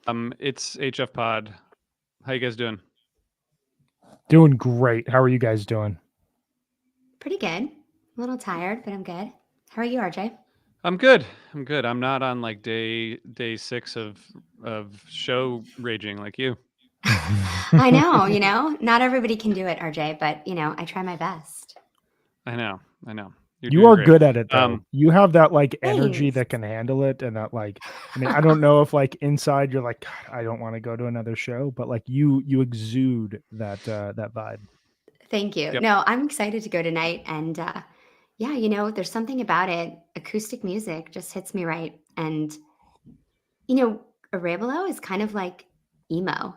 It's HF Pod. How you guys doing? Doing great. How are you guys doing? Pretty good. A little tired, but I'm good. How are you, RJ? I'm good. I'm good. I'm not on like day 6 of show raging like you. I know, not everybody can do it, RJ, but I try my best. I know. I know. You're You doing are great. good at it though. You have that like energy Thanks. that can handle it and that like I don't know if like inside you're like God, I don't want to go to another show, but like you exude that vibe. Thank you. Yep. No, I'm excited to go tonight. And yeah, there's something about it. Acoustic music just hits me right. And, you know, Arevalo is kind of like emo.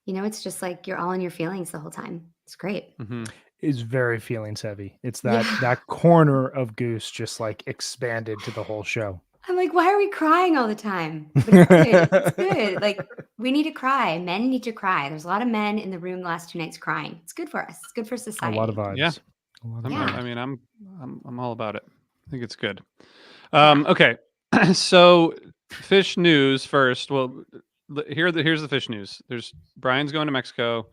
It's just like you're all in your feelings the whole time. It's great. Hmm. Is very feelings heavy. It's that Yeah. that corner of Goose just like expanded to the whole show. I'm like, why are we crying all the time? But it's good. It's good. Like, we need to cry. Men need to cry. There's a lot of men in the room the last 2 nights crying. It's good for us. It's good for A lot of society. Yeah. vibes. A lot of Yeah. vibes. I mean, I'm all about it. I think it's good. Yeah. Okay. So fish news first. Well, here's the fish news. There's Brian's going to Mexico.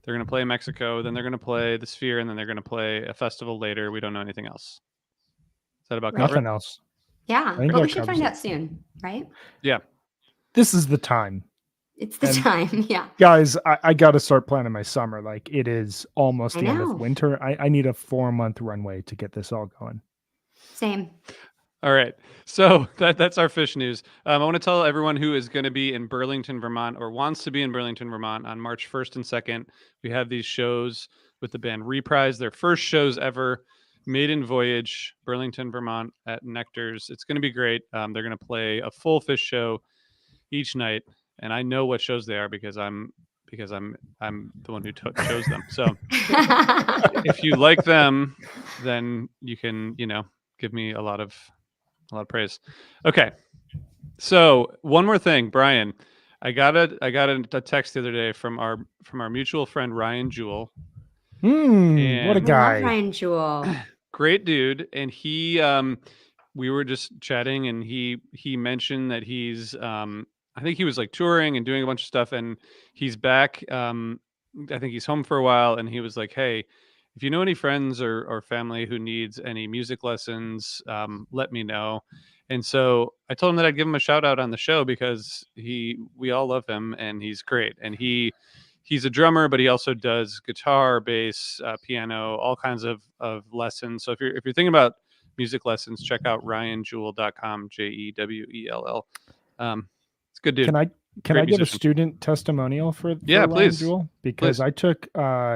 They're going to play in Mexico. Then they're going to play the Sphere, and then they're going to play a festival later. We don't know anything else. Does that about cover Right. it? Nothing else. I Yeah. think But we that should covers find it. out soon, right? Yeah. This is the time. It's the And time. Yeah. guys, I got to start planning my summer. Like it is almost I the end of know. winter. I need a 4-month runway to get this all going. Same. All right. So that's our fish news. I want to tell everyone who is going to be in Burlington, Vermont, or wants to be in Burlington, Vermont on March 1st and 2nd. We have these shows with the band Reprise, their first shows ever. Maiden Voyage, Burlington, Vermont at Nectar's. It's going to be great. They're going to play a full fish show each night, and I know what shows they are because I'm the one who chose them. So if you like them, then you can give me a lot of praise. Okay, so one more thing, Brian. I got a text the other day from our mutual friend Ryan Jewell, What a I and love guy. Ryan Jewell. great dude. And he we were just chatting, and he mentioned that he's I think he was like touring and doing a bunch of stuff, and he's back. I think he's home for a while, and he was like, "Hey, if you know any friends or family who needs any music lessons, let me know." And so I told him that I'd give him a shout out on the show because we all love him and he's great. And he's a drummer, but he also does guitar, bass, piano, all kinds of lessons. So if you're thinking about music lessons, check out ryanjewell.com, Jewell. It's a good dude, Can I can great I give a musician. student testimonial for Yeah, Ryan please, Jewell? Because please. I took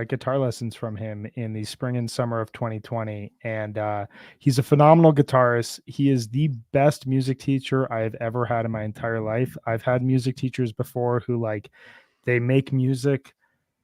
guitar lessons from him in the spring and summer of 2020, and he's a phenomenal guitarist. He is the best music teacher I have ever had in my entire life. I've had music teachers before who like they make music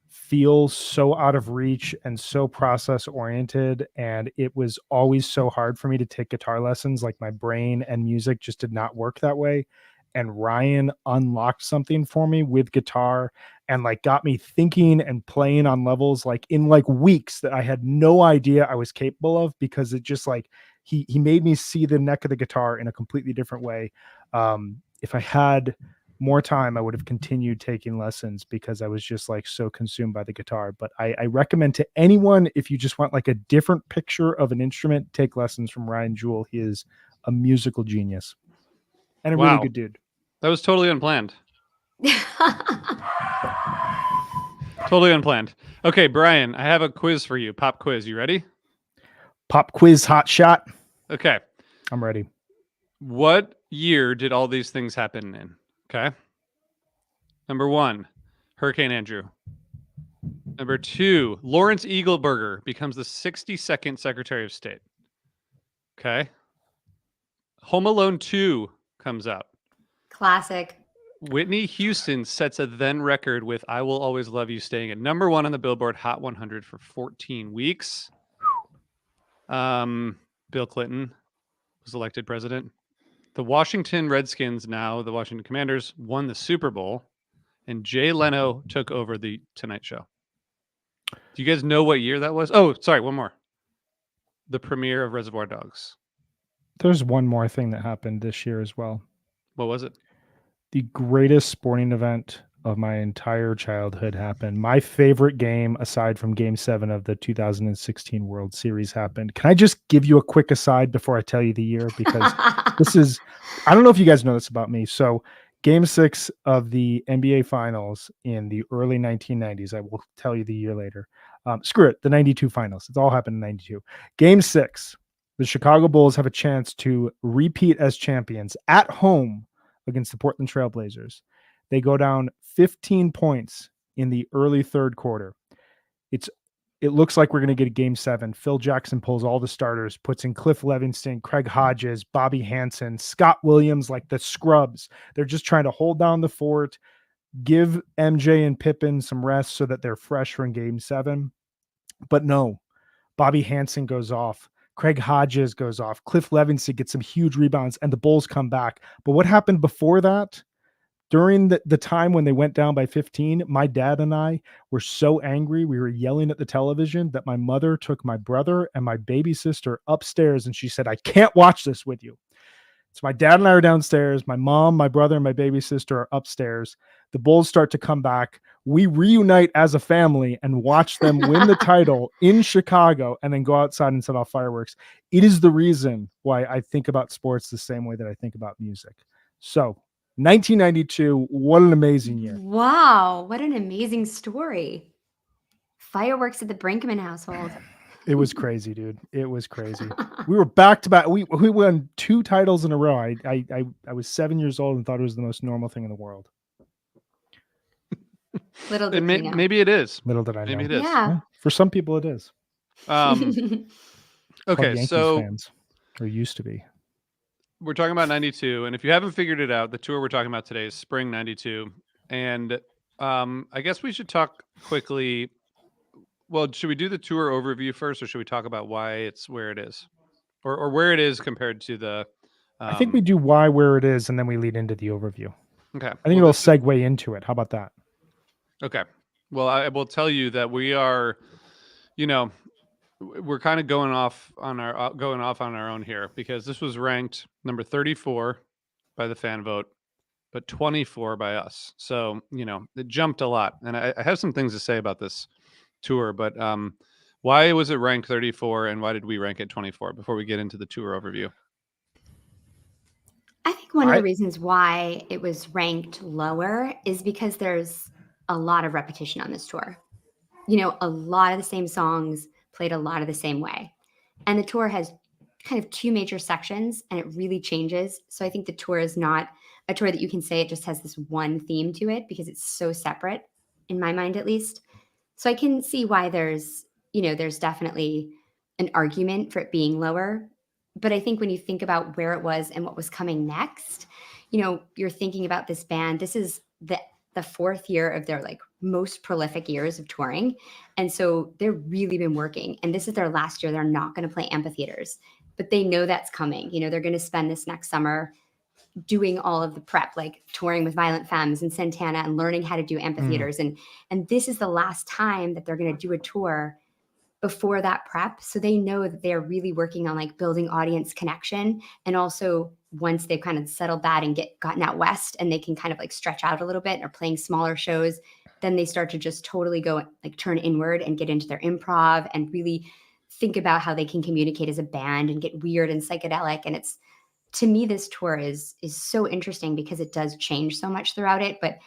feel so out of reach and so process oriented, and it was always so hard for me to take guitar lessons. Like my brain and music just did not work that way, and Ryan unlocked something for me with guitar and like got me thinking and playing on levels like in like weeks that I had no idea I was capable of, because it just like he made me see the neck of the guitar in a completely different way. If I had more time, I would have continued taking lessons because I was just like so consumed by the guitar. But I recommend to anyone, if you just want like a different picture of an instrument, take lessons from Ryan Jewell. He is a musical genius and a really Wow, good dude. that was totally unplanned. Totally unplanned. Okay, Brian, I have a quiz for you. Pop quiz. You ready? Pop quiz hot shot. Okay. I'm ready. What year did all these things happen in? Okay. Number 1, Hurricane Andrew. Number 2, Lawrence Eagleburger becomes the 62nd Secretary of State. Okay. Home Alone 2 comes out. Classic. Whitney Houston sets a then record with I Will Always Love You, staying at number 1 on the Billboard Hot 100 for 14 weeks. Bill Clinton was elected president. The Washington Redskins, now the Washington Commanders, won the Super Bowl, and Jay Leno took over the Tonight Show. Do you guys know what year that was? Oh, sorry, one more. The premiere of Reservoir Dogs. There's one more thing that happened this year as well. What was it? The greatest sporting event of my entire childhood happened. My favorite game, aside from Game 7 of the 2016 World Series, happened. Can I just give you a quick aside before I tell you the year? Because this is, I don't know if you guys know this about me. So, Game 6 of the NBA Finals in the early 1990s, I will tell you the year later. Screw it, the 92 Finals. It's all happened in 92. Game 6, the Chicago Bulls have a chance to repeat as champions at home against the Portland Trailblazers. They go down 15 points in the early third quarter. It looks like we're going to get a game 7. Phil Jackson pulls all the starters, puts in Cliff Levingston, Craig Hodges, Bobby Hansen, Scott Williams, like the scrubs. They're just trying to hold down the fort, give MJ and Pippen some rest so that they're fresh for game 7. But no, Bobby Hansen goes off. Craig Hodges goes off. Cliff Levingston gets some huge rebounds, and the Bulls come back. But what happened before that? During the time when they went down by 15, my dad and I were so angry. We were yelling at the television that my mother took my brother and my baby sister upstairs, and she said, I can't watch this with you. So my dad and I are downstairs. My mom, my brother, and my baby sister are upstairs. The Bulls start to come back. We reunite as a family and watch them win the title in Chicago and then go outside and set off fireworks. It is the reason why I think about sports the same way that I think about music. So 1992, what an amazing year. Wow, what an amazing story. Fireworks at the Brinkman household. It was crazy, dude. It was crazy. We were back to back. We won 2 titles in a row. I was 7 years old and thought it was the most normal thing in the world. Little did you know. Maybe it is. Little did I know. Maybe it is. Yeah. For some people, it is. Okay, Yankees so fans, or used to be. We're talking about 92, and if you haven't figured it out, the tour we're talking about today is Spring 92. And I guess we should talk quickly. Well, should we do the tour overview first, or should we talk about why it's where it is? Or where it is compared to the... I think we do why, where it is, and then we lead into the overview. Okay. I think it'll segue into it. How about that? Okay. Well, I will tell you that we are, we're kind of going off on our own here, because this was ranked number 34 by the fan vote, but 24 by us. So, it jumped a lot. And I have some things to say about this tour, but why was it ranked 34 and why did we rank it 24 before we get into the tour overview? I think one of the reasons why it was ranked lower is because there's a lot of repetition on this tour. A lot of the same songs played a lot of the same way. And the tour has kind of 2 major sections, and it really changes. So I think the tour is not a tour that you can say it just has this one theme to it, because it's so separate, in my mind at least. So I can see why there's definitely an argument for it being lower. But I think when you think about where it was and what was coming next, you're thinking about this band. This is the 4th year of their most prolific years of touring. And so they've really been working, and this is their last year. They're not going to play amphitheaters, but they know that's coming. They're going to spend this next summer doing all of the prep, like touring with Violent Femmes and Santana and learning how to do amphitheaters. And this is the last time that they're going to do a tour before that prep. So they know that they're really working on building audience connection. And also once they've kind of settled that and gotten out west, and they can kind of stretch out a little bit and are playing smaller shows, then they start to just totally go turn inward and get into their improv and really think about how they can communicate as a band and get weird and psychedelic. And it's, to me, this tour is so interesting because it does change so much throughout it. But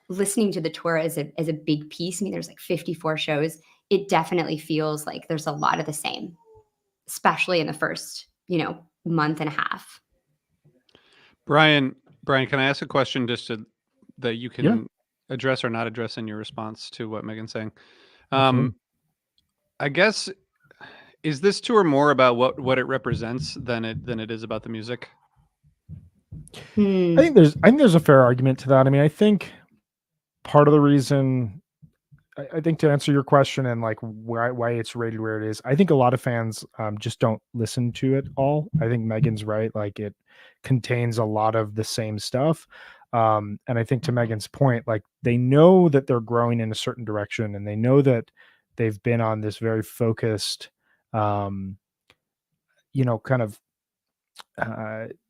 listening to the tour as a big piece, I mean, there's 54 shows. It definitely feels like there's a lot of the same, especially in the first, month and a half. Brian, can I ask a question just that you can address or not address in your response to what Megan's saying? I guess, is this tour more about what it represents than it is about the music? I think there's a fair argument to that. I mean, I think part of the reason, I think, to answer your question and why it's rated where it is, I think a lot of fans just don't listen to it all. I think Megan's right. It contains a lot of the same stuff. And I think, to Megan's point, they know that they're growing in a certain direction, and they know that they've been on this very focused, kind of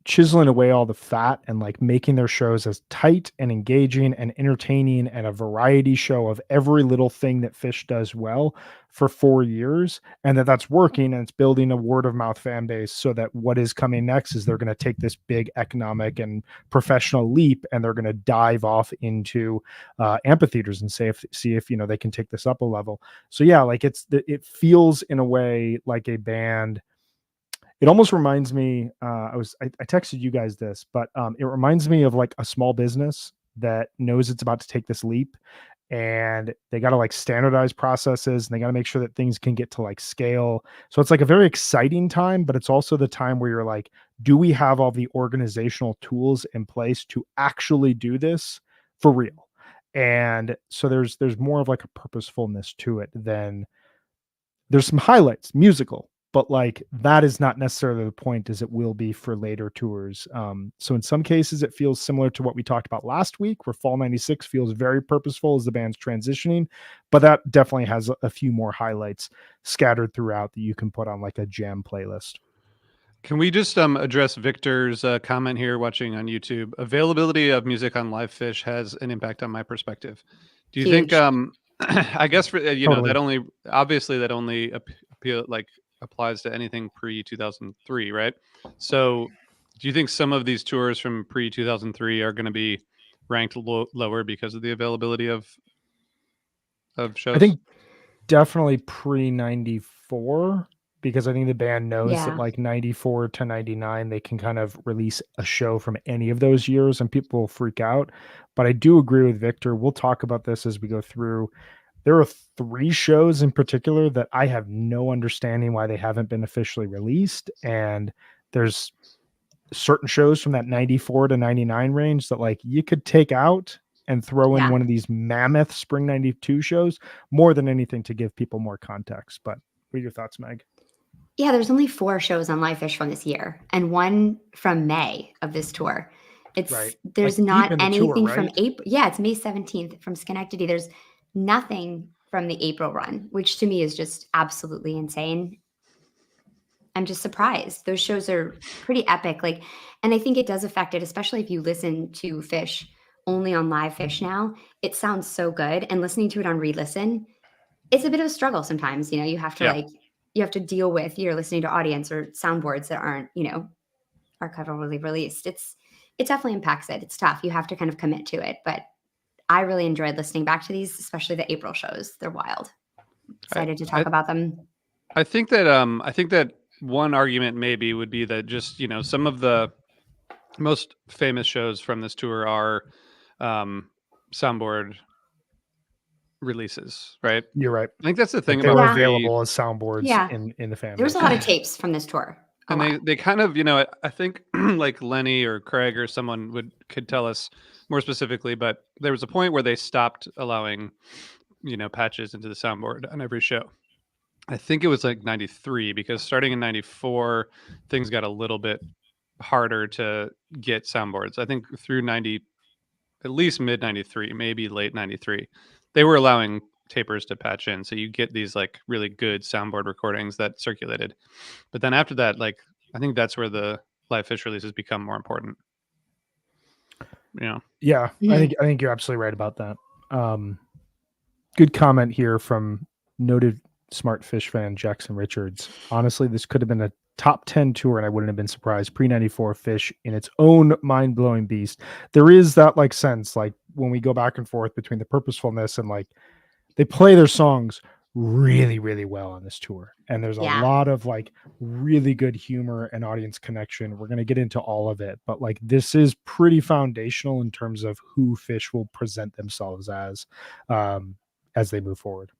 chiseling away all the fat and like making their shows as tight and engaging and entertaining and a variety show of every little thing that Phish does well for 4 years, and that's working, and it's building a word of mouth fan base, so that what is coming next is they're going to take this big economic and professional leap, and they're going to dive off into amphitheaters and see if they can take this up a level. So yeah, like it feels in a way like a band. It almost reminds me, I texted you guys this, but it reminds me of like a small business that knows it's about to take this leap, and they got to like standardize processes, and they got to make sure that things can get to like scale. So it's like a very exciting time, but it's also the time where you're like, do we have all the organizational tools in place to actually do this for real? And so there's more of like a purposefulness to it than there's some highlights, musical, but like that is not necessarily the point as it will be for later tours. So in some cases, it feels similar to what we talked about last week, where Fall 96 feels very purposeful as the band's transitioning, but that definitely has a few more highlights scattered throughout that you can put on like a jam playlist. Can we just address Victor's comment here watching on YouTube? Availability of music on Live Fish has an impact on my perspective. Do you think Huge. I guess for Totally. that only obviously that only appeal like applies to anything pre 2003, right? So do you think some of these tours from pre 2003 are going to be ranked lower because of the availability of I shows? think definitely pre 94, because I think the band knows that Yeah. like 94 to 99, they can kind of release a show from any of those years and people will freak out. But I do agree with Victor. We'll talk about this as we go through. There are 3 shows in particular that I have no understanding why they haven't been officially released. And there's certain shows from that 94 to 99 range that like you could take out and throw in Yeah. one of these mammoth spring 92 shows more than anything to give people more context. But what are your thoughts, Meg? Yeah, there's only 4 shows on Live Fish from this year and 1 from May of this tour. Right. Like There's deep not in the tour, anything from right? April. Yeah, it's May 17th from Schenectady. There's nothing from the April run, which to me is just absolutely insane. I'm just surprised. Those shows are pretty epic. Like, and I think it does affect it, especially if you listen to Fish only on Live Fish now. It sounds so good. And listening to it on re-listen, it's a bit of a struggle sometimes. You have to Yeah. you have to deal with you're listening to audience or soundboards that aren't, archival released. It definitely impacts it. It's tough. You have to kind of commit to it. But I really enjoyed listening back to these, especially the April shows. They're wild. I, Excited to I talk about them. I think that one argument maybe would be that just, some of the most famous shows from this tour are soundboard releases, right? You're right. I think that's the Like thing they about were Yeah. available as soundboards Yeah. in the fan There was base. a lot of tapes from this tour. A and lot. they kind of, I think like Lenny or Craig or someone could tell us more specifically, but there was a point where they stopped allowing, patches into the soundboard on every show. I think it was like 93, because starting in 94, things got a little bit harder to get soundboards. I think through 90, at least mid 93, maybe late 93, they were allowing tapers to patch in. So you get these like really good soundboard recordings that circulated. But then after that, like, I think that's where the live Fish releases become more important. Yeah, Mhm. I think you're absolutely right about that. Good comment here from noted smart Phish fan Jackson Richards. Honestly, this could have been a top 10 tour and I wouldn't have been surprised. Pre 94 Phish in its own mind blowing beast. There is that like sense, like when we go back and forth between the purposefulness and like they play their songs really, really well on this tour. And there's a Yeah. lot of like really good humor and audience connection. We're going to get into all of it, but like this is pretty foundational in terms of who Phish will present themselves as they move forward.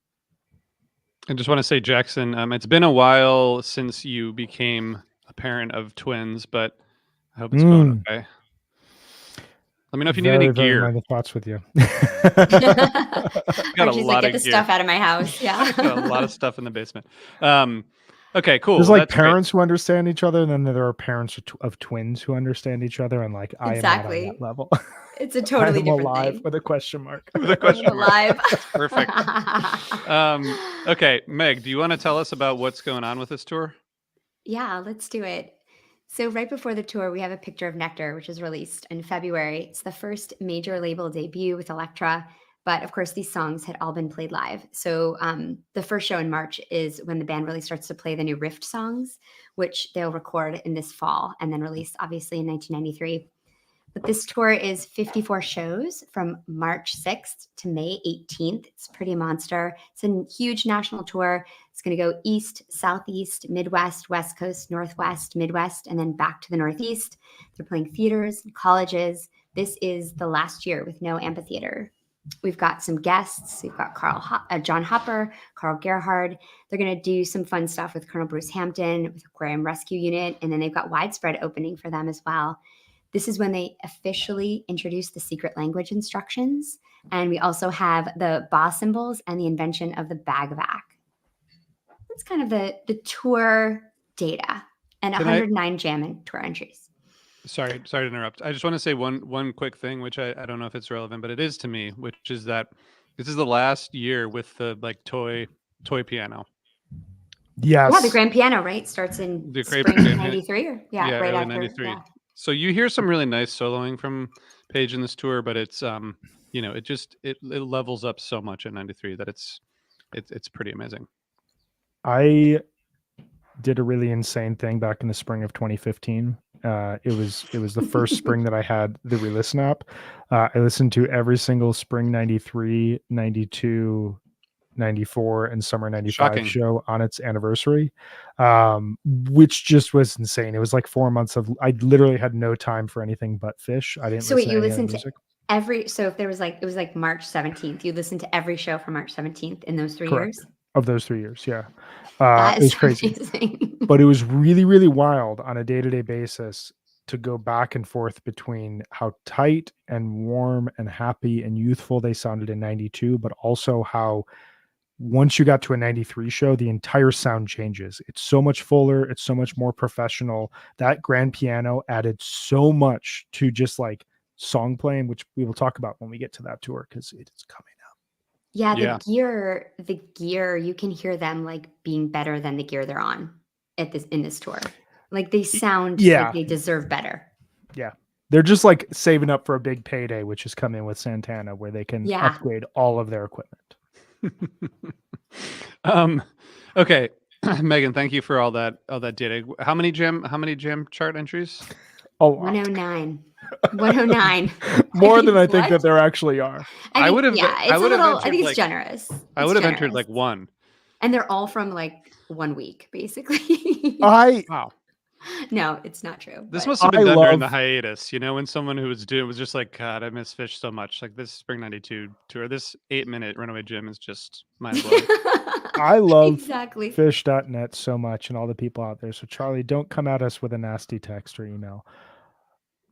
I just want to say, Jackson, it's been a while since you became a parent of twins, but I hope it's going okay. Let me know if you need any Very, very gear. minded thoughts with you. Got a Archie's lot like, get of the gear. stuff out of my house. Yeah. Got a lot of stuff in the basement. Okay, cool. There's like That's great. parents who understand each other, and then there are parents of twins who understand each other, and like I am not on that level. It's a I totally am different alive thing. with a question mark. With a question mark. Alive. Perfect. Okay, Meg, do you want to tell us about what's going on with this tour? Yeah, let's do it. So right before the tour, we have a picture of Nectar, which is released in February. It's the first major label debut with Elektra, but of course, these songs had all been played live. So the first show in March is when the band really starts to play the new Rift songs, which they'll record in this fall and then release, obviously, in 1993. But this tour is 54 shows from March 6th to May 18th. It's pretty monster. It's a huge national tour. It's going to go east, southeast, Midwest, West Coast, Northwest, Midwest, and then back to the Northeast. They're playing theaters, colleges. This is the last year with no amphitheater. We've got some guests. We've got John Hopper, Carl Gerhard. They're going to do some fun stuff with Colonel Bruce Hampton, with Graham Rescue Unit, and then they've got Widespread opening for them as well. This is when they officially introduced the secret language instructions. And we also have the ba symbols and the invention of the bagvac. That's kind of the tour data and 109 jam and tour entries. Sorry to interrupt. I just want to say one quick thing, which I don't know if it's relevant, but it is to me, which is that this is the last year with the like toy piano. Yes. Yeah, the grand piano, right? Starts in The spring grand piano. 93 or right early after 93. Yeah. So you hear some really nice soloing from Page in this tour, but it's it levels up so much in 93 that it's pretty amazing. I did a really insane thing back in the spring of 2015. It was the first spring that I had the re-listen app. I listened to every single spring 93, 92, 94 and summer 95 Shocking. show on its anniversary, which just was insane. It was like 4 months of, I literally had no time for anything but Phish. I didn't So wait, listen you to any other listened to music. so if there was it was like March 17th, you listened to every show from March 17th in those 3 Correct. years? Of those 3 years, yeah. That It was is crazy. amazing. But it was really, really wild on a day-to-day basis to go back and forth between how tight and warm and happy and youthful they sounded in 92, but also how once you got to a 93 show, the entire sound changes. It's so much fuller. It's so much more professional. That grand piano added so much to just like song playing, which we will talk about when we get to that tour because it is coming up. Yeah, Yeah. the gear, you can hear them like being better than the gear they're on in this tour. Like they sound like they deserve better. Yeah. They're just like saving up for a big payday, which is coming with Santana, where they can upgrade all of their equipment. Okay. Megan, thank you for all that data. How many jam chart entries? A lot. 109. 109. More than I think that there actually are. I would have. Yeah, it's I think it's generous. I would have entered like one. And they're all from like 1 week, basically. Wow. No, it's not true. This must have been done during the hiatus, when someone who was just like, God, I miss Phish so much. Like this Spring 92 tour, this 8-minute Runaway Jim is just mind blowing. I love exactly. Phish.net so much and all the people out there. So Charlie, don't come at us with a nasty text or email.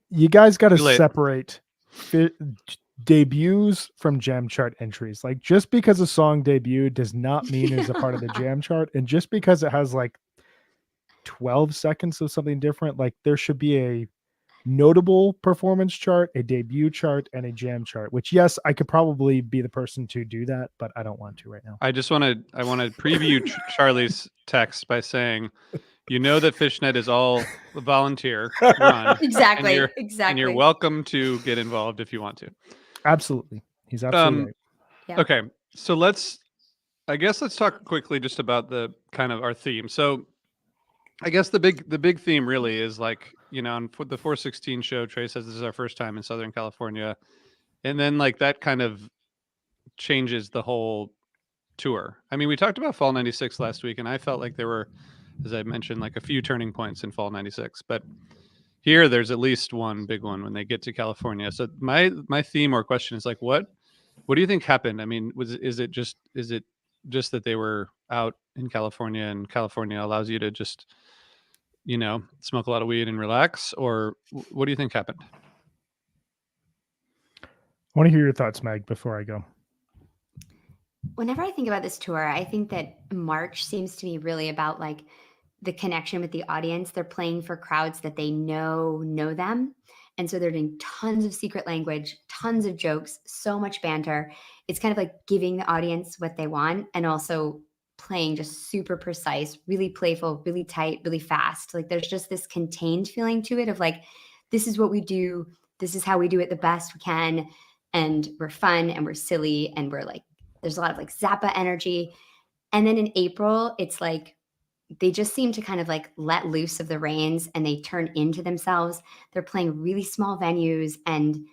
You guys got to separate debuts from jam chart entries. Like just because a song debuted does not mean it's a part of the jam chart. And just because it has like 12 seconds of something different, like there should be a notable performance chart, a debut chart, and a jam chart, which yes, I could probably be the person to do that, but I don't want to right now. I want to preview Charlie's text by saying, that Fishnet is all volunteer run. Exactly. And you're welcome to get involved if you want to. Absolutely. He's absolutely right. Yeah. Okay. So let's talk quickly just about the kind of our theme. So I guess the big theme really is like, on the 416 show, Trey says this is our first time in Southern California. And then like that kind of changes the whole tour. I mean, we talked about Fall 96 last week, and I felt like there were, as I mentioned, like a few turning points in Fall 96. But here there's at least one big one when they get to California. So my theme or question is like, what do you think happened? I mean, is it just that they were out in California and California allows you to just smoke a lot of weed and relax, or what do you think happened? I want to hear your thoughts, Meg, before I go. Whenever I think about this tour, I think that March seems to be really about like the connection with the audience. They're playing for crowds that they know them. And so they're doing tons of secret language, tons of jokes, so much banter. It's kind of like giving the audience what they want and also playing just super precise, really playful, really tight, really fast. Like there's just this contained feeling to it of like, this is what we do. This is how we do it the best we can. And we're fun and we're silly and we're like, there's a lot of like Zappa energy. And then in April, it's like they just seem to kind of like let loose of the reins and they turn into themselves. They're playing really small venues and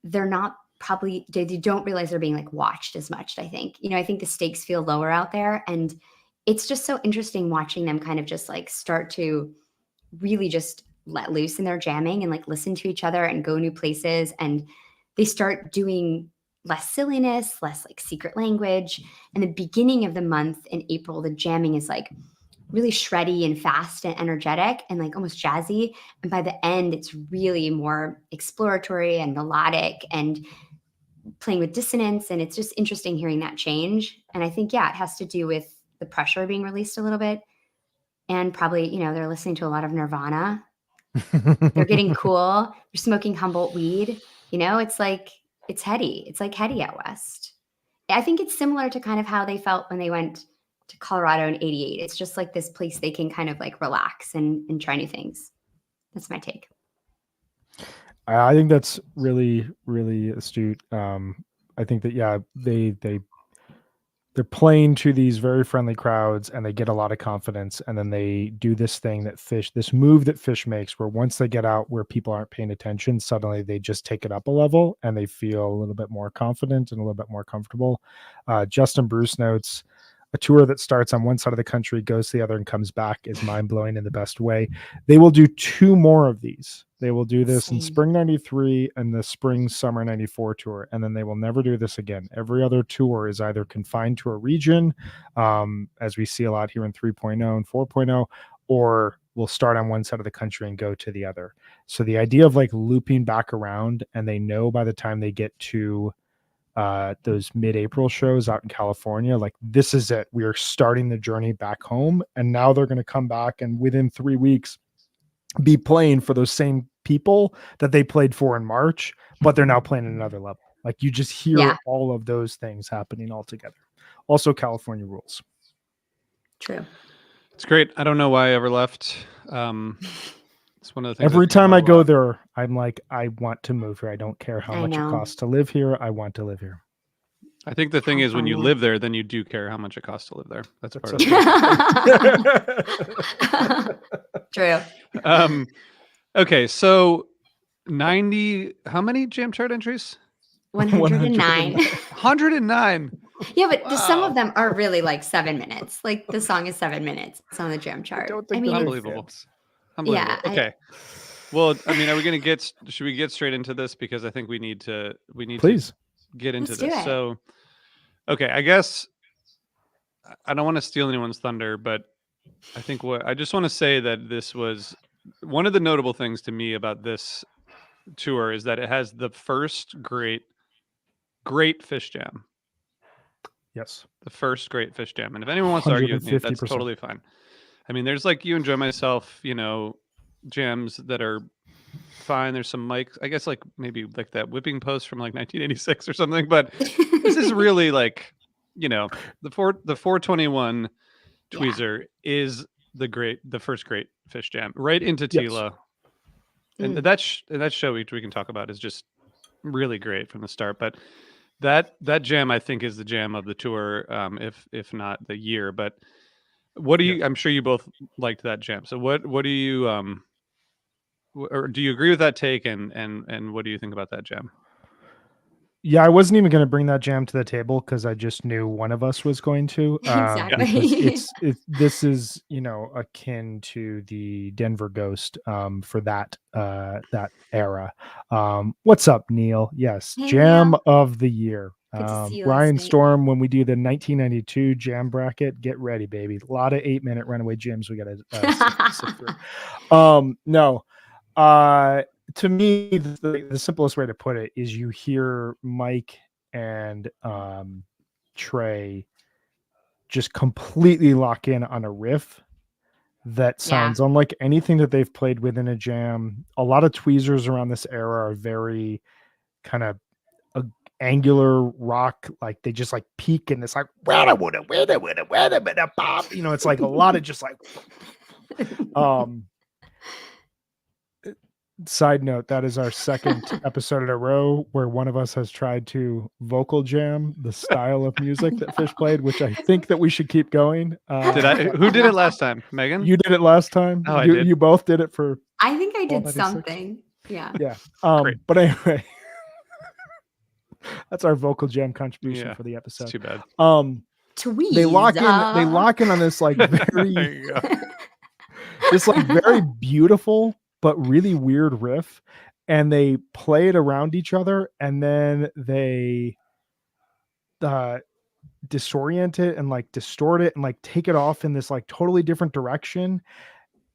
they're not probably they don't realize they're being like watched as much, I think. I think the stakes feel lower out there and it's just so interesting watching them kind of just like start to really just let loose in their jamming and like listen to each other and go new places and they start doing less silliness, less like secret language. And the beginning of the month in April, the jamming is like really shreddy and fast and energetic and like almost jazzy. And by the end, it's really more exploratory and melodic and playing with dissonance. And it's just interesting hearing that change. And I think, yeah, it has to do with the pressure being released a little bit. And probably, they're listening to a lot of Nirvana. They're getting cool. They're smoking Humboldt weed. It's like, it's heady. It's like heady out west. I think it's similar to kind of how they felt when they went to Colorado in 88. It's just like this place they can kind of like relax and try new things. That's my take. I think that's really, really astute. I think that, yeah, they're playing to these very friendly crowds and they get a lot of confidence. And then they do this thing that this move that Phish makes, where once they get out where people aren't paying attention, suddenly they just take it up a level and they feel a little bit more confident and a little bit more comfortable. Justin Bruce notes, a tour that starts on one side of the country, goes to the other, and comes back is mind-blowing in the best way. They will do 2 more of these. They will do this in spring 93 and the spring summer 94 tour, and then they will never do this again. Every other tour is either confined to a region, as we see a lot here in 3.0 and 4.0, or will start on one side of the country and go to the other. So the idea of like looping back around, and they know by the time they get to those mid-April shows out in California, like, this is it. We are starting the journey back home, and now they're going to come back and within 3 weeks be playing for those same people that they played for in March, but they're now playing at another level. Like, you just hear all of those things happening all together. Also, California rules. True. It's great. I don't know why I ever left. It's one of the things. Every time I go there, I'm like, I want to move here. I don't care how much it costs to live here. I want to live here. I think the thing is, when you live there, then you do care how much it costs to live there. That's part of it. True. Okay, so 90. How many jam chart entries? 109. 109. Yeah, but some of them are really like 7 minutes. Like the song is 7 minutes. It's on the jam chart. I mean, unbelievable. Unbelievable. Yeah. Okay. Well, I mean, are we going to should we get straight into this? Because I think we need to get into this. So, okay, I guess I don't want to steal anyone's thunder, but I think I just want to say that this was one of the notable things to me about this tour is that it has the first great Phish jam. Yes. The first great Phish jam. And if anyone wants to argue with me, that's totally fine. I mean, there's like You Enjoy Myself, jams that are fine. There's some I guess like maybe like that Whipping Post from like 1986 or something. But this is really like, the 421 tweezer is the first great Phish jam, right into Tila. Yes. And that show, which we can talk about, is just really great from the start. But that jam, I think, is the jam of the tour, if not the year. But what do you? I'm sure you both liked that jam. So what do you or do you agree with that take? And what do you think about that jam? Yeah, I wasn't even going to bring that jam to the table because I just knew one of us was going to. Exactly. Because this is, akin to the Denver Ghost for that era. What's up, Neil? Yes, hey, jam Neil. Of the year. Ryan Storm, when we do the 1992 jam bracket, get ready, baby. A lot of 8-minute runaway jams we got to sit through. No. To me, the simplest way to put it is you hear Mike and Trey just completely lock in on a riff that sounds unlike anything that they've played within a jam. A lot of tweezers around this era are very kind of angular rock, like they just like peak in this like it's like a lot of just like side note, that is our second episode in a row where one of us has tried to vocal jam the style of music that Phish played, which I think that we should keep going. Who did it last time? Megan? You did it last time. Oh, I did. You both did it for I think I did 96. something. Yeah. Yeah. Great. But anyway, that's our vocal jam contribution for the episode. It's too bad. Tweez. They lock in on this like very this like very beautiful but really weird riff, and they play it around each other, and then they disorient it and like distort it and like take it off in this like totally different direction.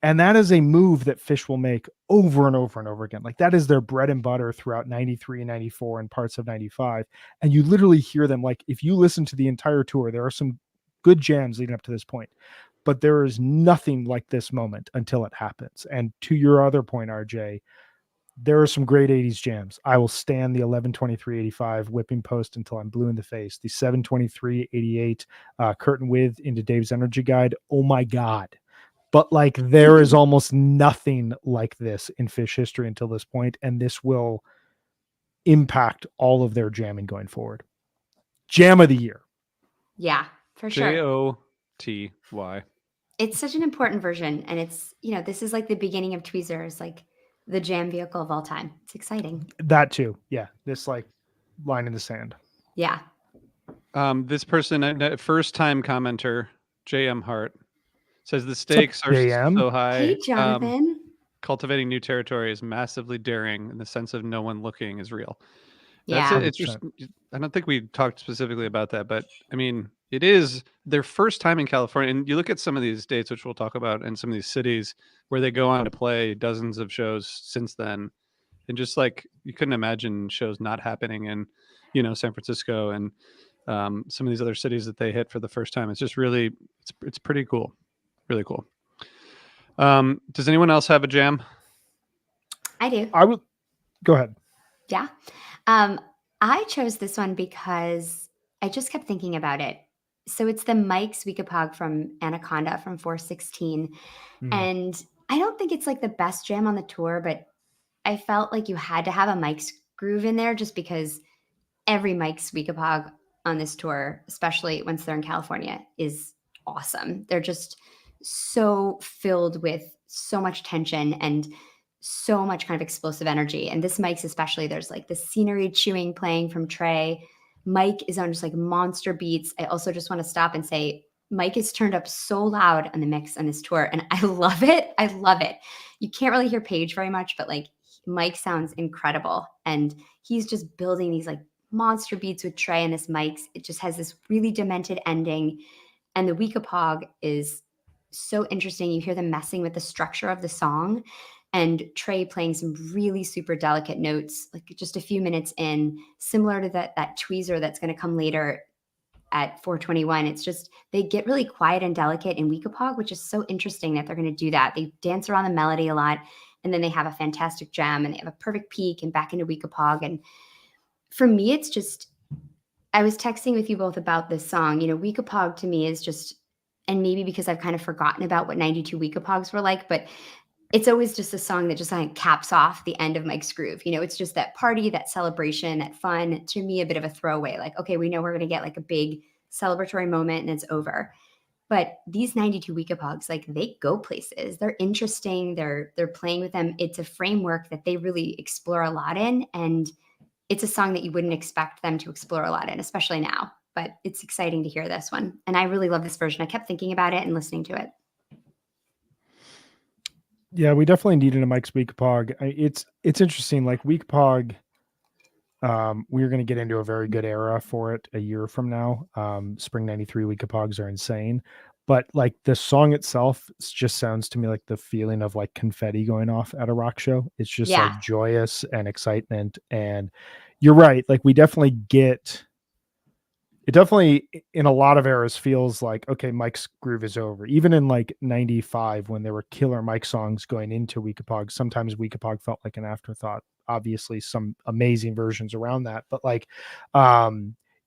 And that is a move that Phish will make over and over and over again. Like that is their bread and butter throughout 93, 94 and parts of 95. And you literally hear them, like if you listen to the entire tour, there are some good jams leading up to this point, but there is nothing like this moment until it happens. And to your other point, RJ, there are some great 80s jams. I will stand the 11/23/85 whipping post until I'm blue in the face. The 7/23/88 curtain width into Dave's Energy Guide. Oh my God. But like there is almost nothing like this in Phish history until this point, and this will impact all of their jamming going forward. Jam of the year. Yeah, for sure. Joty. It's such an important version, and it's, this is like the beginning of Tweezers, like the jam vehicle of all time. It's exciting. That too. Yeah. This like line in the sand. Yeah. This person, first time commenter, JM Hart, says the stakes are so high. Hey, Jonathan. Cultivating new territory is massively daring, and the sense of no one looking is real. Yeah. That's it. It's just, I don't think we talked specifically about that, but I mean, it is their first time in California. And you look at some of these dates, which we'll talk about, and some of these cities where they go on to play dozens of shows since then. And just like, you couldn't imagine shows not happening in, San Francisco and some of these other cities that they hit for the first time. It's just really, it's pretty cool. Really cool. Does anyone else have a jam? I do. I would go ahead. Yeah. I chose this one because I just kept thinking about it. So it's the Mike Sweekapog from Anaconda from 416. And I don't think it's like the best jam on the tour, but I felt like you had to have a Mike's groove in there just because every Mike Sweekapog on this tour, especially once they're in California, is awesome. They're just so filled with so much tension and so much kind of explosive energy. And this Mike's especially, there's like the scenery chewing playing from Trey. Mike is on just like monster beats. I also just want to stop and say, Mike is turned up so loud on the mix on this tour, and I love it. I love it. You can't really hear Paige very much, but like Mike sounds incredible. And he's just building these like monster beats with Trey and this Mike's. It just has this really demented ending. And the Weekapog is so interesting. You hear them messing with the structure of the song, and Trey playing some really super delicate notes, like just a few minutes in, similar to that tweezer that's going to come later at 421. It's just, they get really quiet and delicate in Weekapog, which is so interesting that they're going to do that. They dance around the melody a lot, and then they have a fantastic jam, and they have a perfect peak and back into Weekapog. And for me, it's just, I was texting with you both about this song. Weekapog to me is just, and maybe because I've kind of forgotten about what 92 Weekapogs were like, but it's always just a song that just like caps off the end of Mike's groove. It's just that party, that celebration, that fun. To me, a bit of a throwaway. Like, okay, we know we're going to get like a big celebratory moment and it's over. But these 92 Weekapogs, like they go places. They're interesting. They're playing with them. It's a framework that they really explore a lot in. And it's a song that you wouldn't expect them to explore a lot in, especially now. But it's exciting to hear this one. And I really love this version. I kept thinking about it and listening to it. Yeah, we definitely needed a Mike's Weekapog. It's interesting. Like Weekapog, we're going to get into a very good era for it a year from now. Spring 93 Weekapogs are insane. But like the song itself just sounds to me like the feeling of like confetti going off at a rock show. It's just like joyous and excitement. And you're right. Like we definitely get... It definitely, in a lot of eras, feels like, okay, Mike's groove is over. Even in like 95, when there were killer Mike songs going into Weekapog, sometimes Weekapog felt like an afterthought. obviously some amazing versions around that, but like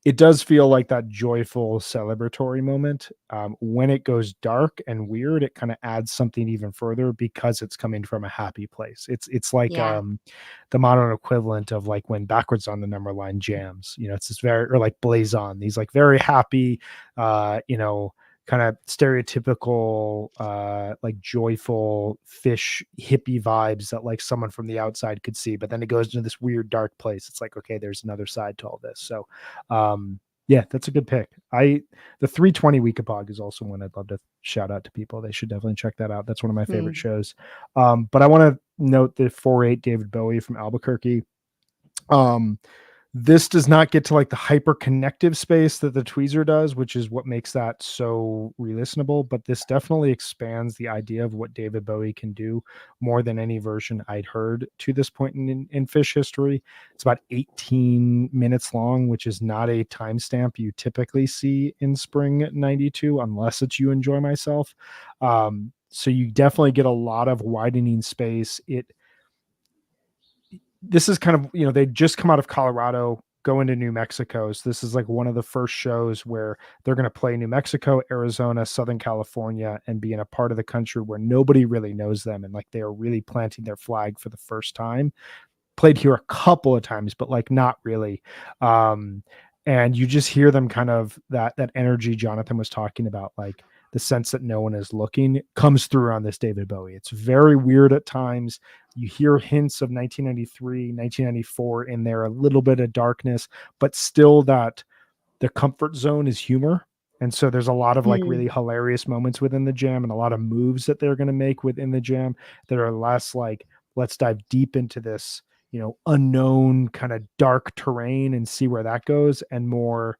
it does feel like that joyful celebratory moment. When it goes dark and weird, it kind of adds something even further because it's coming from a happy place. It's like Yeah. the modern equivalent of like when Backwards on the Numberline jams. It's this very, or like Blaze On, these like very happy, kind of stereotypical like joyful Phish hippie vibes that like someone from the outside could see, but then it goes into this weird dark place. It's like, okay, there's another side to all this. So yeah, that's a good pick. The 320 Weekapog is also one I'd love to shout out to people. They should definitely check that out. That's one of my favorite shows. But I want to note the 4/8 David Bowie from Albuquerque. This does not get to like the hyper connective space that the tweezer does, which is what makes that so re-listenable. But this definitely expands the idea of what David Bowie can do more than any version I'd heard to this point in Phish history. It's about 18 minutes long, which is not a timestamp you typically see in spring '92, unless it's You Enjoy Myself. So you definitely get a lot of widening space. This is kind of, they just come out of Colorado, go into New Mexico. So this is like one of the first shows where they're going to play New Mexico, Arizona, Southern California, and be in a part of the country where nobody really knows them. And like they are really planting their flag for the first time. Played here a couple of times, but like not really. And you just hear them kind of that energy Jonathan was talking about, like the sense that no one is looking, comes through on this David Bowie. It's very weird at times. You hear hints of 1993, 1994 in there, a little bit of darkness, but still that the comfort zone is humor. And so there's a lot of like really hilarious moments within the jam and a lot of moves that they're going to make within the jam that are less like, let's dive deep into this, unknown kind of dark terrain and see where that goes, and more,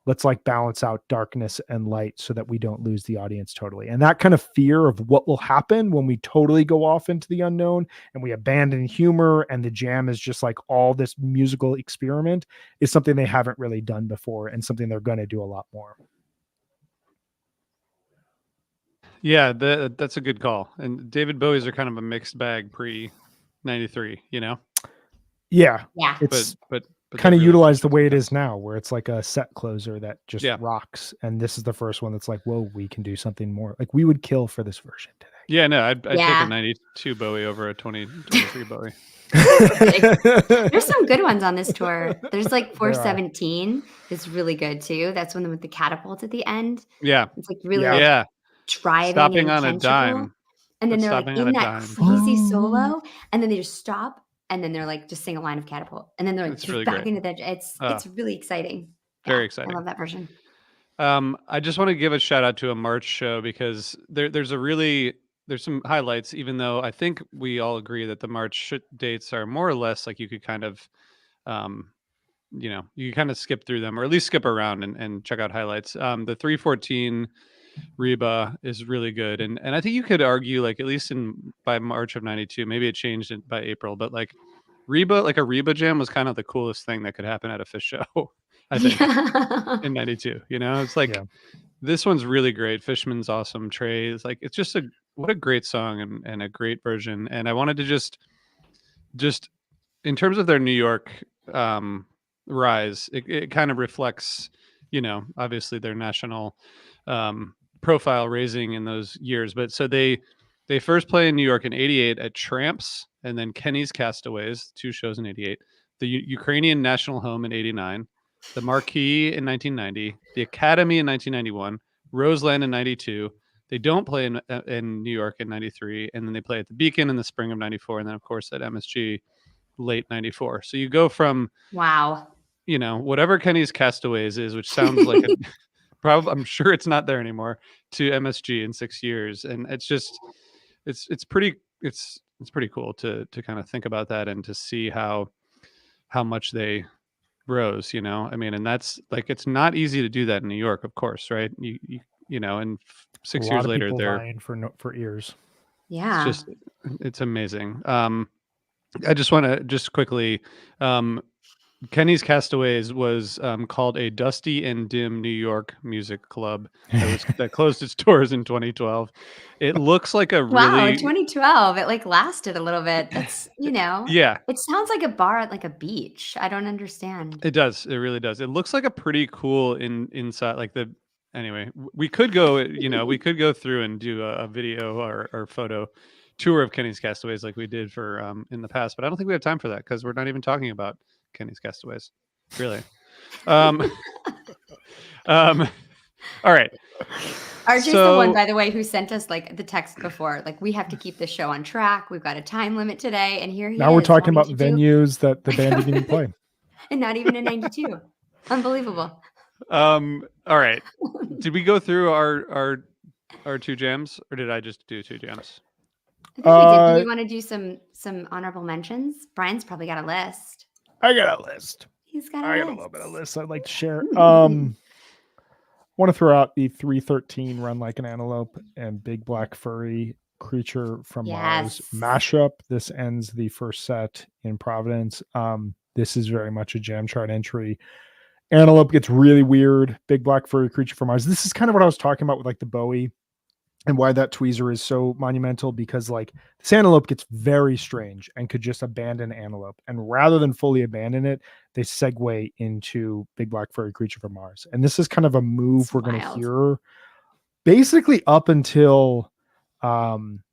let's like balance out darkness and light so that we don't lose the audience totally. And that kind of fear of what will happen when we totally go off into the unknown and we abandon humor and the jam is just like all this musical experiment is something they haven't really done before and something they're going to do a lot more. Yeah, that's a good call. And David Bowie's are kind of a mixed bag pre 93, Yeah. Yeah. It's but kind of really utilized the way it is now, where it's like a set closer that just Yeah. rocks. And this is the first one that's like, whoa, we can do something more. Like we would kill for this version today. Yeah, no, I'd take a 92 Bowie over a 23 Bowie. There's some good ones on this tour. There's like 417 is really good too. That's one with the catapult at the end. Yeah. It's like really Yeah. like driving Stopping and on a dime. and then That's they're like stopping on in a that dime. crazy solo, and then they just stop, and then they're like just sing a line of catapult, and then they're like It's just really back great. into the. It's really exciting. Very Yeah, exciting. I love that version. I just want to give a shout out to a March show because there's some highlights, even though I think we all agree that the March dates are more or less like you could kind of, you kind of skip through them or at least skip around and check out highlights. The 314 Reba is really good. And I think you could argue like, at least by March of 92, maybe it changed by April, but like a Reba jam was kind of the coolest thing that could happen at a Phish show, I think. In 92, it's like this one's really great. Fishman's awesome. Trey is like, it's just what a great song and a great version. And I wanted to just in terms of their New York rise, it kind of reflects, obviously their national profile raising in those years. But so they first play in New York in 88 at Tramps, and then Kenny's Castaways, 2 shows in 88, the Ukrainian National Home in 89, the Marquee in 1990, the Academy in 1991, Roseland in 92. They don't play in New York in 93, and then they play at the Beacon in the spring of 94, and then of course at MSG late 94. So you go from Wow. whatever Kenny's Castaways is, which sounds like I'm sure it's not there anymore, to MSG in 6 years, and it's just it's pretty cool to kind of think about that and to see how much they rose. I mean, and that's like, it's not easy to do that in New York, of course, right? And 6 years later they're vying for ears. Yeah. It's amazing. I just want to quickly Kenny's Castaways was called a Dusty and Dim New York music club that closed its doors in 2012. It looks like a Wow, really 2012, it, like, lasted a little bit. That's yeah, it sounds like a bar at, like, a beach. I don't understand. it does. It really does. It looks like a pretty cool inside like the anyway, we could go, we could go through and do a video or photo tour of Kenny's Castaways like we did for in the past, but I don't think we have time for that because we're not even talking about Kenny's Castaways. Really. Um um all right. RJ's the one, So by the way, who sent us, like, the text before, like, "We have to keep the show on track. We've got a time limit today," and here he Now we're is talking wanting about to do venues that the band didn't even play. and not even in 92. Unbelievable. all right. Did we go through our two jams or did I just do two jams? I think we did. Do Uh, we wanna do some honorable mentions? Brian's probably got a list. I got a list. He's got I a got a list. little bit of list I'd like to share. Want to throw out the 313 Run Like an Antelope and Big Black Furry Creature from Mars Yes. mashup. This ends the first set in Providence. This is very much a jam chart entry. Antelope gets really weird. Big Black Furry Creature from Mars. This is kind of what I was talking about with like the Bowie and why that tweezer is so monumental, because like this antelope gets very strange and could just abandon antelope, and rather than fully abandon it, they segue into Big Black Furry Creature from Mars. And this is kind of a move It's we're going to wild. hear basically up until um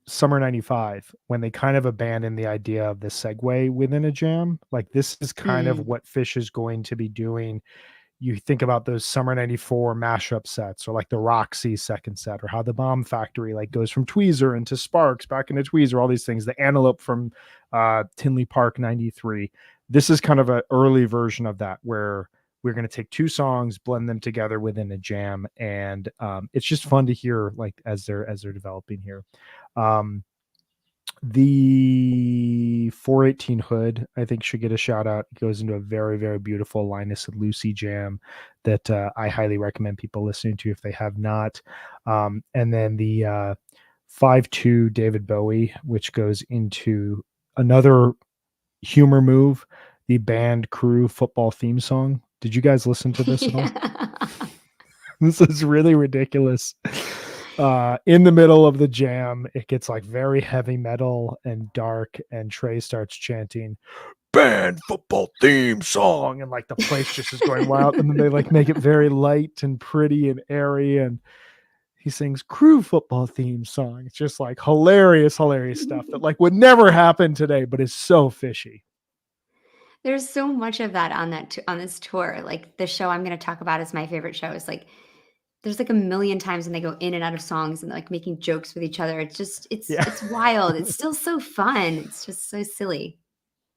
summer 95, when they kind of abandon the idea of the segue within a jam. Like this is kind of Mm. what Phish is going to be doing. You think about those summer 94 mashup sets, or like the Roxy second set, or how the Bomb Factory like goes from tweezer into Sparks back into tweezer, all these things, the Antelope from Tinley Park 93. This is kind of an early version of that, where we're going to take two songs, blend them together within a jam, and it's just fun to hear like as they're developing here. The 418 Hood, I think, should get a shout out. It goes into a very, very beautiful Linus and Lucy jam that I highly recommend people listening to if they have not. And then the 5-2 David Bowie, which goes into another humor move, the band crew football theme song. Did you guys listen to this at all? This is really ridiculous. In the middle of the jam, it gets like very heavy metal and dark, and Trey starts chanting band football theme song, and like the place just is going wild. And then they like make it very light and pretty and airy, and he sings crew football theme song. It's just like hilarious stuff that like would never happen today, but is so fishy. There's so much of that on on this tour. Like the show I'm going to talk about is my favorite show. Is like there's like a million times when they go in and out of songs and like making jokes with each other. It's just Yeah. it's wild. It's still so fun. It's just so silly.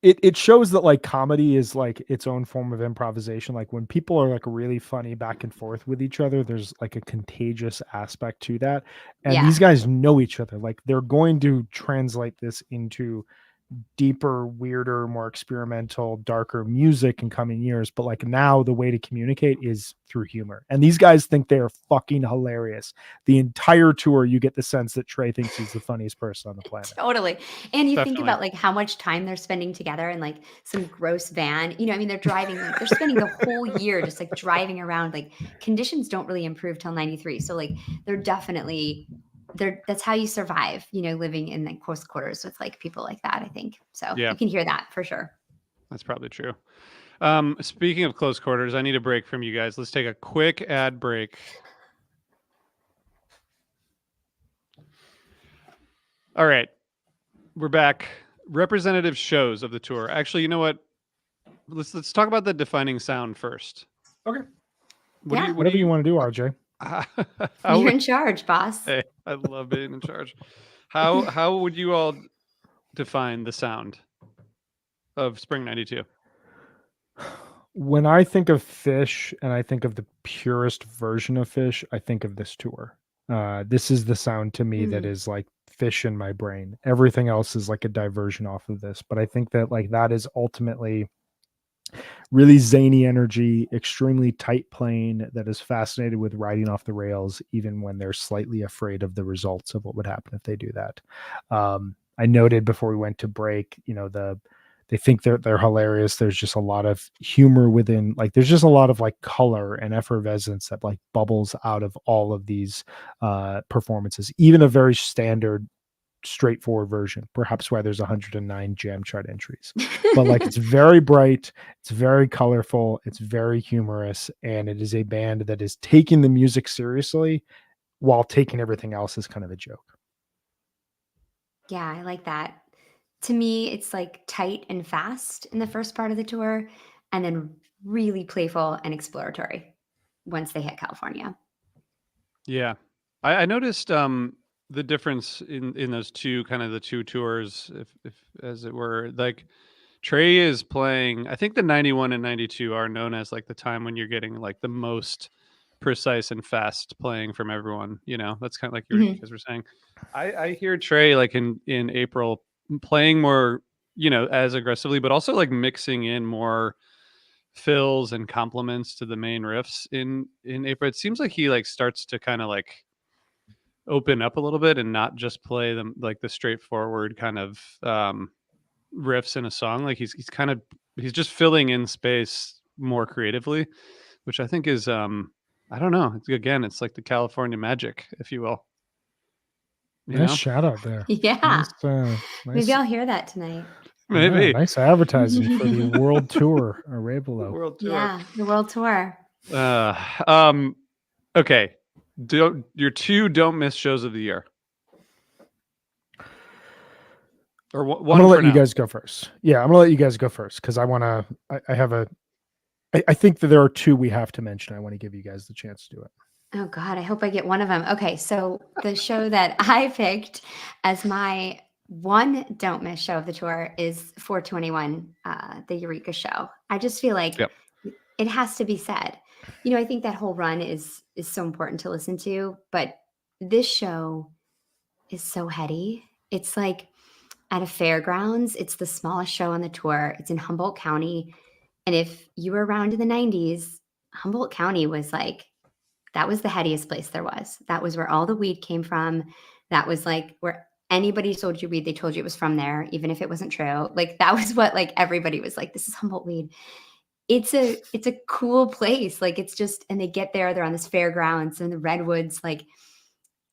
It shows that like comedy is like its own form of improvisation. Like when people are like really funny back and forth with each other, there's like a contagious aspect to that. And Yeah. these guys know each other. Like they're going to translate this into deeper, weirder, more experimental, darker music in coming years. But like now the way to communicate is through humor. And these guys think they are fucking hilarious. The entire tour, you get the sense that Trey thinks he's the funniest person on the planet. Totally. And you think Definitely. about like how much time they're spending together in like some gross van. I mean, they're driving, like they're spending the whole year just like driving around. Like conditions don't really improve till 93. So like they're definitely that's how you survive, living in like close quarters with like people like that, I think. So Yeah, you can hear that for sure. that's probably true. Speaking of close quarters, I need a break from you guys. Let's take a quick ad break. All right, we're back. Representative shows of the tour. Actually, you know what? Let's talk about the defining sound first. Okay. Yeah. You want to do, RJ. You're in charge, boss. Hey, I love being in charge. How would you all define the sound of Spring '92? When I think of Phish and I think of the purest version of Phish, I think of this tour. This is the sound to me that is like Phish in my brain. Everything else is like a diversion off of this, but I think that like that is ultimately really zany energy, extremely tight playing that is fascinated with riding off the rails, even when they're slightly afraid of the results of what would happen if they do that. I noted before we went to break, the They think they're hilarious. There's just a lot of humor within, like there's just a lot of like color and effervescence that like bubbles out of all of these performances, even a very standard straightforward version, perhaps why there's 109 jam chart entries. But like it's very bright, it's very colorful, it's very humorous, and it is a band that is taking the music seriously while taking everything else as kind of a joke. Yeah, I like that. To me, it's like tight and fast in the first part of the tour, and then really playful and exploratory once they hit California. Yeah. I noticed the difference in those two kind of the two tours, if as it were. Like Trey is playing, I think the 91 and 92 are known as like the time when you're getting like the most precise and fast playing from everyone, you know. That's kind of like you Mhm. guys were saying. I hear Trey like in April playing more, you know, as aggressively, but also like mixing in more fills and compliments to the main riffs in April. It seems like he like starts to kind of like open up a little bit and not just play them like the straightforward kind of riffs in a song. Like he's kind of he's just filling in space more creatively, which I think is I don't know. It's again, it's like the California magic, if you will. You Nice know? shout out there. Yeah. Nice, Maybe nice, I'll hear that tonight. yeah, Maybe. nice advertising for the world tour, Array Below. World tour. Yeah, the world tour. Uh um okay. Don't your two don't miss shows of the year. Or I'm one gonna for let you now. guys go first. Yeah, I'm gonna let you guys go first because I want to. I have a. I think that there are two we have to mention. I want to give you guys the chance to do it. Oh God, I hope I get one of them. Okay, so the show that I picked as my one don't miss show of the tour is 421, the Eureka show. I just feel like Yep. it has to be said. You know, I think that whole run is so important to listen to, but this show is so heady. It's like at a fairgrounds. It's the smallest show on the tour. It's in Humboldt County. And if you were around in the 90s, Humboldt County was like, that was the headiest place there was. That was where all the weed came from. That was like where anybody sold you weed, they told you it was from there, even if it wasn't true. Like that was what like everybody was like, this is Humboldt weed. It's a cool place. Like it's just, and they get there, they're on this fairgrounds and the redwoods. Like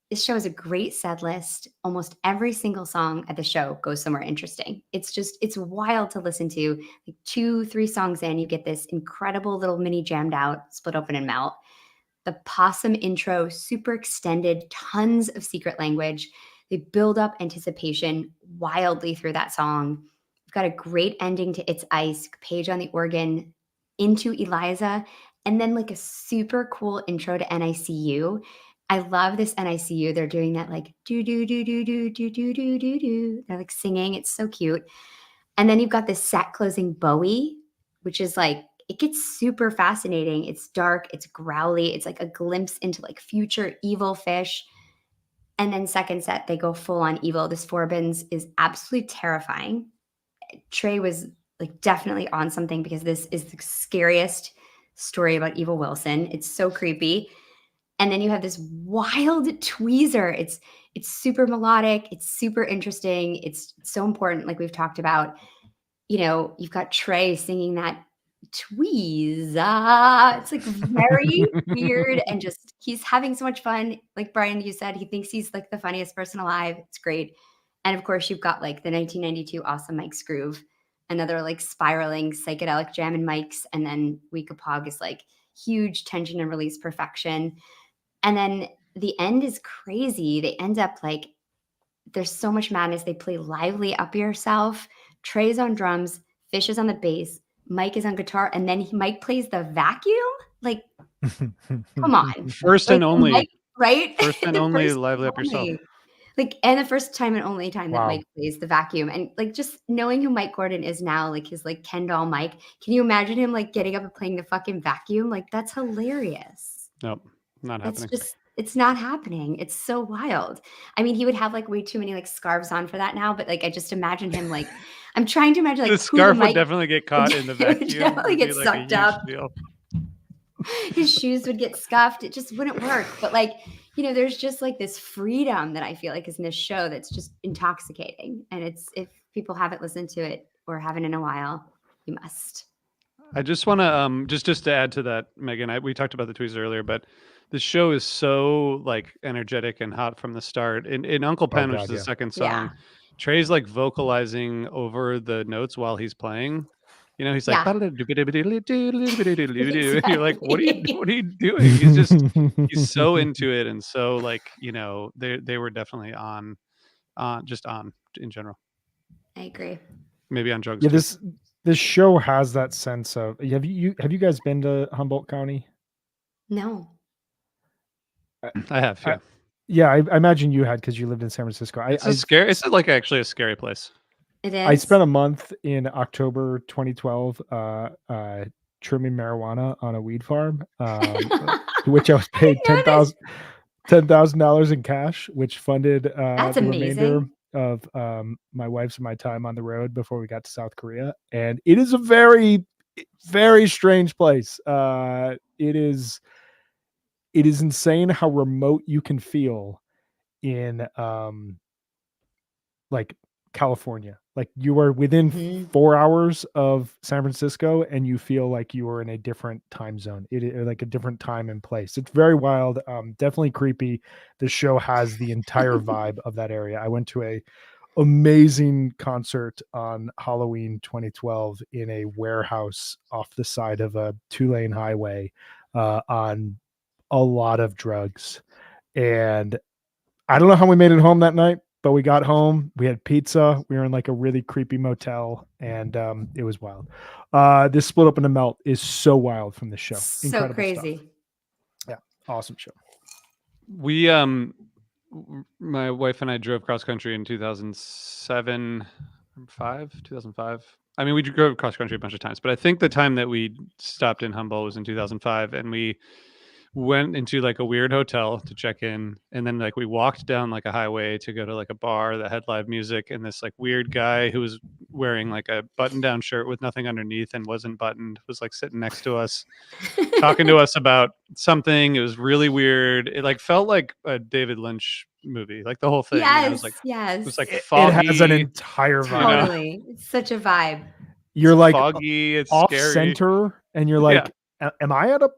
this show is a great set list. Almost every single song at the show goes somewhere interesting. It's just, it's wild to listen to. Like 2, 3 songs in, you get this incredible little mini jammed out, split open and melt. The possum intro, super extended, tons of secret language. They build up anticipation wildly through that song. We've got a great ending to It's Ice, Page on the organ into Eliza, and then like a super cool intro to NICU. I love this NICU. They're doing that like do do do do do do do do do do. They're like singing. It's so cute. And then you've got this set closing Bowie, which is like it gets super fascinating. It's dark, it's growly, it's like a glimpse into like future evil Phish. And then second set, they go full on evil. This Forbins is absolutely terrifying. Trey was like definitely on something because this is the scariest story about Evil Wilson. It's so creepy. And then you have this wild tweezer. It's super melodic, it's super interesting, it's so important, like we've talked about. You know, you've got Trey singing that tweeza. It's like very weird and just he's having so much fun. Like Brian, you said, he thinks he's like the funniest person alive. It's great. And of course, you've got like the 1992 Awesome Mike's Groove, another like spiraling psychedelic jam and Mike's. And then Weekapog is like huge tension and release perfection. And then the end is crazy. They end up like there's so much madness. They play Lively Up Yourself. Trey's on drums, Fish is on the bass, Mike is on guitar, and then Mike plays the vacuum. Like, come on. First Like, and only. Mike, right? First and The only first lively and up yourself. only. Like, and the first time and only time that Wow. Mike plays the vacuum. And like just knowing who Mike Gordon is now, like his like Ken doll Mike, can you imagine him like getting up and playing the fucking vacuum? Like, that's hilarious. Nope. Not That's happening. just it's not happening. It's so wild. I mean, he would have like way too many like scarves on for that now, but like I just imagine him like I'm trying to imagine like The who the scarf would Mike definitely get caught in the it would vacuum. definitely It'd be get like a sucked huge up. deal. His shoes would get scuffed. It just wouldn't work. But like, you know, there's just like this freedom that I feel like is in this show that's just intoxicating. And it's if people haven't listened to it, or haven't in a while, you must. I just want to just to add to that, Megan. We talked about the tweezers earlier, but the show is so like energetic and hot from the start. In Uncle Pen, which is God, the yeah. second Yeah. song, Trey's like vocalizing over the notes while he's playing. You know, he's like, Yeah. and you're like, what are Exactly. you doing? He's so into it, and so like, you know, they were definitely on in general. I agree. Maybe on drugs Yeah, too. this show has that sense of have you guys been to Humboldt County? No. I have, yeah. Yeah, I imagine you had because you lived in San Francisco. It's like actually a scary place. It I is. spent a month in October 2012 trimming marijuana on a weed farm, to which I was paid I didn't know this. $10,000 in cash, which funded That's the remainder amazing. of my wife's and my time on the road before we got to South Korea. And it is a very, very strange place. It is insane how remote you can feel in like California. Like you are within Mhm. 4 hours of San Francisco and you feel like you are in a different time zone. It is like a different time and place. It's very wild, definitely creepy. The show has the entire vibe of that area. I went to a amazing concert on Halloween 2012 in a warehouse off the side of a 2-lane highway on a lot of drugs. And I don't know how we made it home that night, but we got home. We had pizza. We were in like a really creepy motel, and it was wild. This Split Open to Melt is so wild from the show. So Incredible stuff. crazy. Yeah, awesome show. We my wife and I drove cross country in 2005. I mean, we drove cross country a bunch of times, but I think the time that we stopped in Humboldt was in 2005, and we went into like a weird hotel to check in, and then like we walked down like a highway to go to like a bar that had live music, and this like weird guy who was wearing like a button down shirt with nothing underneath and wasn't buttoned was like sitting next to us talking to us about something. It was really weird. It like felt like a David Lynch movie, like the whole thing. You know, it was like Yes. It foggy. has an entire you vibe. know? Totally. It's such a vibe. You're It's like foggy. It's off scary. center, and you're like, am I in the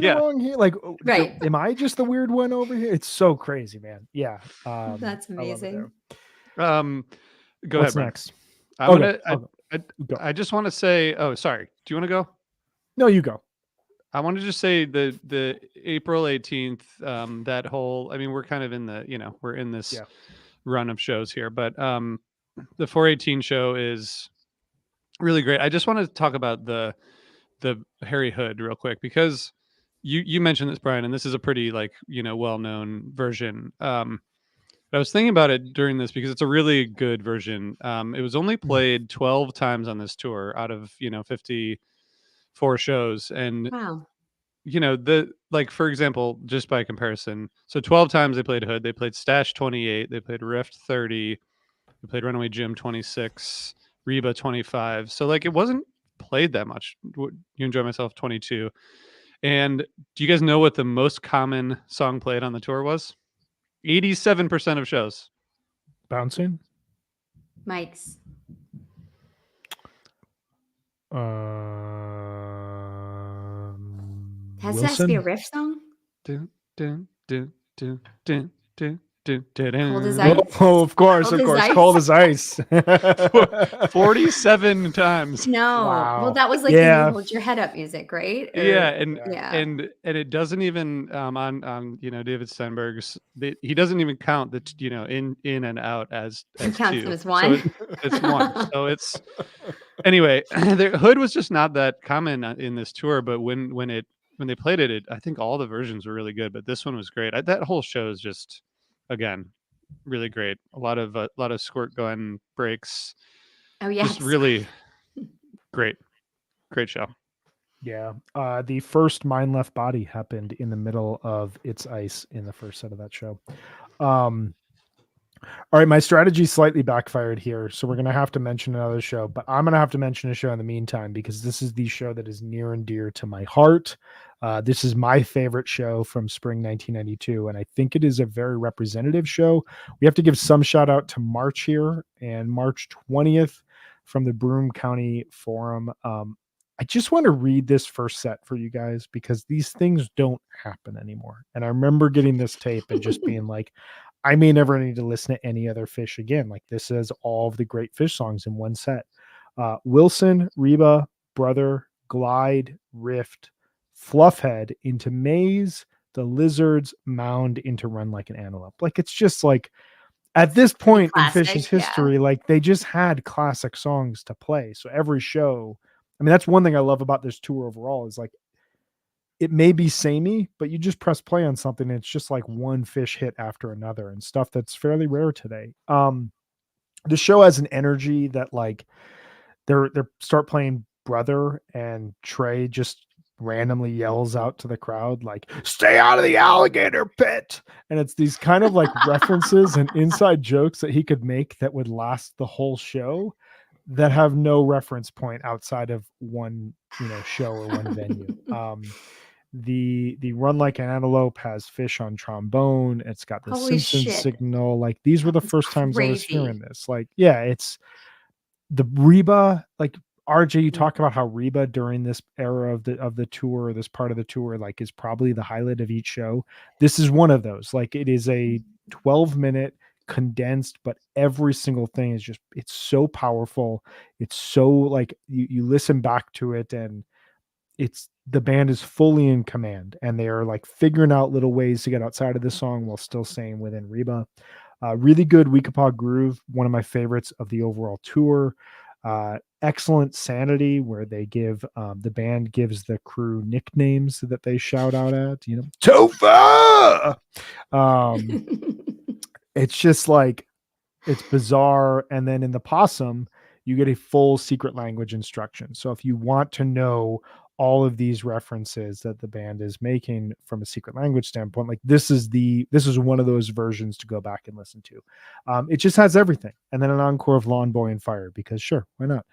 Yeah. wrong here? Like, Right. am I just the weird one over here? It's so crazy, man. Yeah. That's I love it amazing. there. Go What's ahead, Brian. next? Go. I just want to say. Oh, sorry. Do you want to go? No, you go. I want to just say the April 18th, that whole, I mean, we're kind of in the, you know, we're in this run of shows here, but the 418 show is really great. I just want to talk about the Harry Hood real quick, because you mentioned this, Brian, and this is a pretty like, you know, well-known version. But I was thinking about it during this because it's a really good version. It was only played 12 times on this tour out of, you know, 54 shows. And Wow. you know, like for example, just by comparison, so 12 times they played Hood, they played Stash 28, they played Rift 30, they played Runaway Jim 26, Reba 25. So like it wasn't played that much. You Enjoy Myself 22. And do you guys know what the most common song played on the tour was? 87% of shows. Bouncing. Mike's. Has to be a riff song? Dun, dun, dun, dun, dun, dun, dun, dun, Cold as dun. ice. Oh, of course, Cold of as course. ice. Cold as ice. 47 times. No. Wow. Well, that was like Yeah. the new Hold Your Head Up music, right? Or, Yeah, and yeah. and it doesn't even on you know, David Steinberg's, he doesn't even count the you know, in and out as He counts two. them as So one. it's one. So it's anyway. The Hood was just not that common in this tour, but when they played it, I think all the versions were really good, but this one was great. That whole show is just, again, really great. A lot of squirt gun breaks. Oh yes. Just really great show. Yeah. The first Mind Left Body happened in the middle of It's Ice in the first set of that show. All right, my strategy slightly backfired here, so we're going to have to mention another show, but I'm going to have to mention a show in the meantime because this is the show that is near and dear to my heart. This is my favorite show from spring 1992, and I think it is a very representative show. We have to give some shout out to March here, and March 20th from the Broome County Forum. I just want to read this first set for you guys because these things don't happen anymore. And I remember getting this tape and just being like, I may never need to listen to any other Phish again. Like, this is all of the great Phish songs in one set. Wilson, Reba, Brother, Glide, Rift, Fluffhead into Maze, The Lizards, Mound into Run Like an Antelope. Like, it's just like, at this point in Phish's history, like, they just had classic songs to play. So every show, I mean, that's one thing I love about this tour overall is like, it may be samey, but you just press play on something and it's just like one Phish hit after another and stuff that's fairly rare today. The show has an energy that, like, they're start playing Brother and Trey just randomly yells out to the crowd like, stay out of the alligator pit, and it's these kind of like references and inside jokes that he could make that would last the whole show that have no reference point outside of one, show or one venue. The Run Like an Antelope has Phish on trombone. It's got the Holy Simpsons shit. signal. Like, these were the That's first times I was crazy. hearing this. Like, yeah, it's the Reba, like, RJ, you talk about how Reba during this era of the tour, this part of the tour, like, is probably the highlight of each show. This is one of those. Like, it is a 12-minute condensed, but every single thing is just, it's so powerful. It's so, like, you listen back to it and it's, the band is fully in command and they are like figuring out little ways to get outside of the song while still staying within Reba. Really good Weekapaw groove, one of my favorites of the overall tour. Excellent Sanity, where they give the band gives the crew nicknames that they shout out at, Topher. It's just like, it's bizarre. And then in the Possum, you get a full secret language instruction. So if you want to know all of these references that the band is making from a secret language standpoint, like, this is one of those versions to go back and listen to. It just has everything. And then an encore of Lawn Boy and Fire, because sure, why not?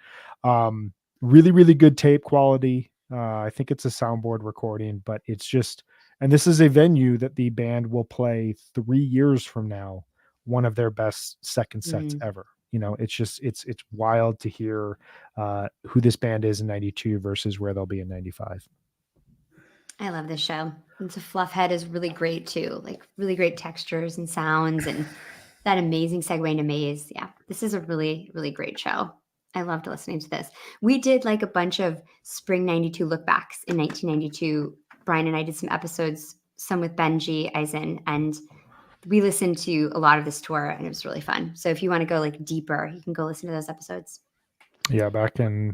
Really, really good tape quality. I think it's a soundboard recording, but it's just, and this is a venue that the band will play 3 years from now, one of their best second sets ever. It's just, it's wild to hear who this band is in 92 versus where they'll be in 95. I love this show. And the Fluffhead is really great too. Like, really great textures and sounds and that amazing segue into Maze. Yeah, this is a really, really great show. I loved listening to this. We did like a bunch of spring 92 look backs in 1992. Brian and I did some episodes, some with Benji Eisen, and we listened to a lot of this tour and it was really fun. So if you want to go like deeper, you can go listen to those episodes. Yeah,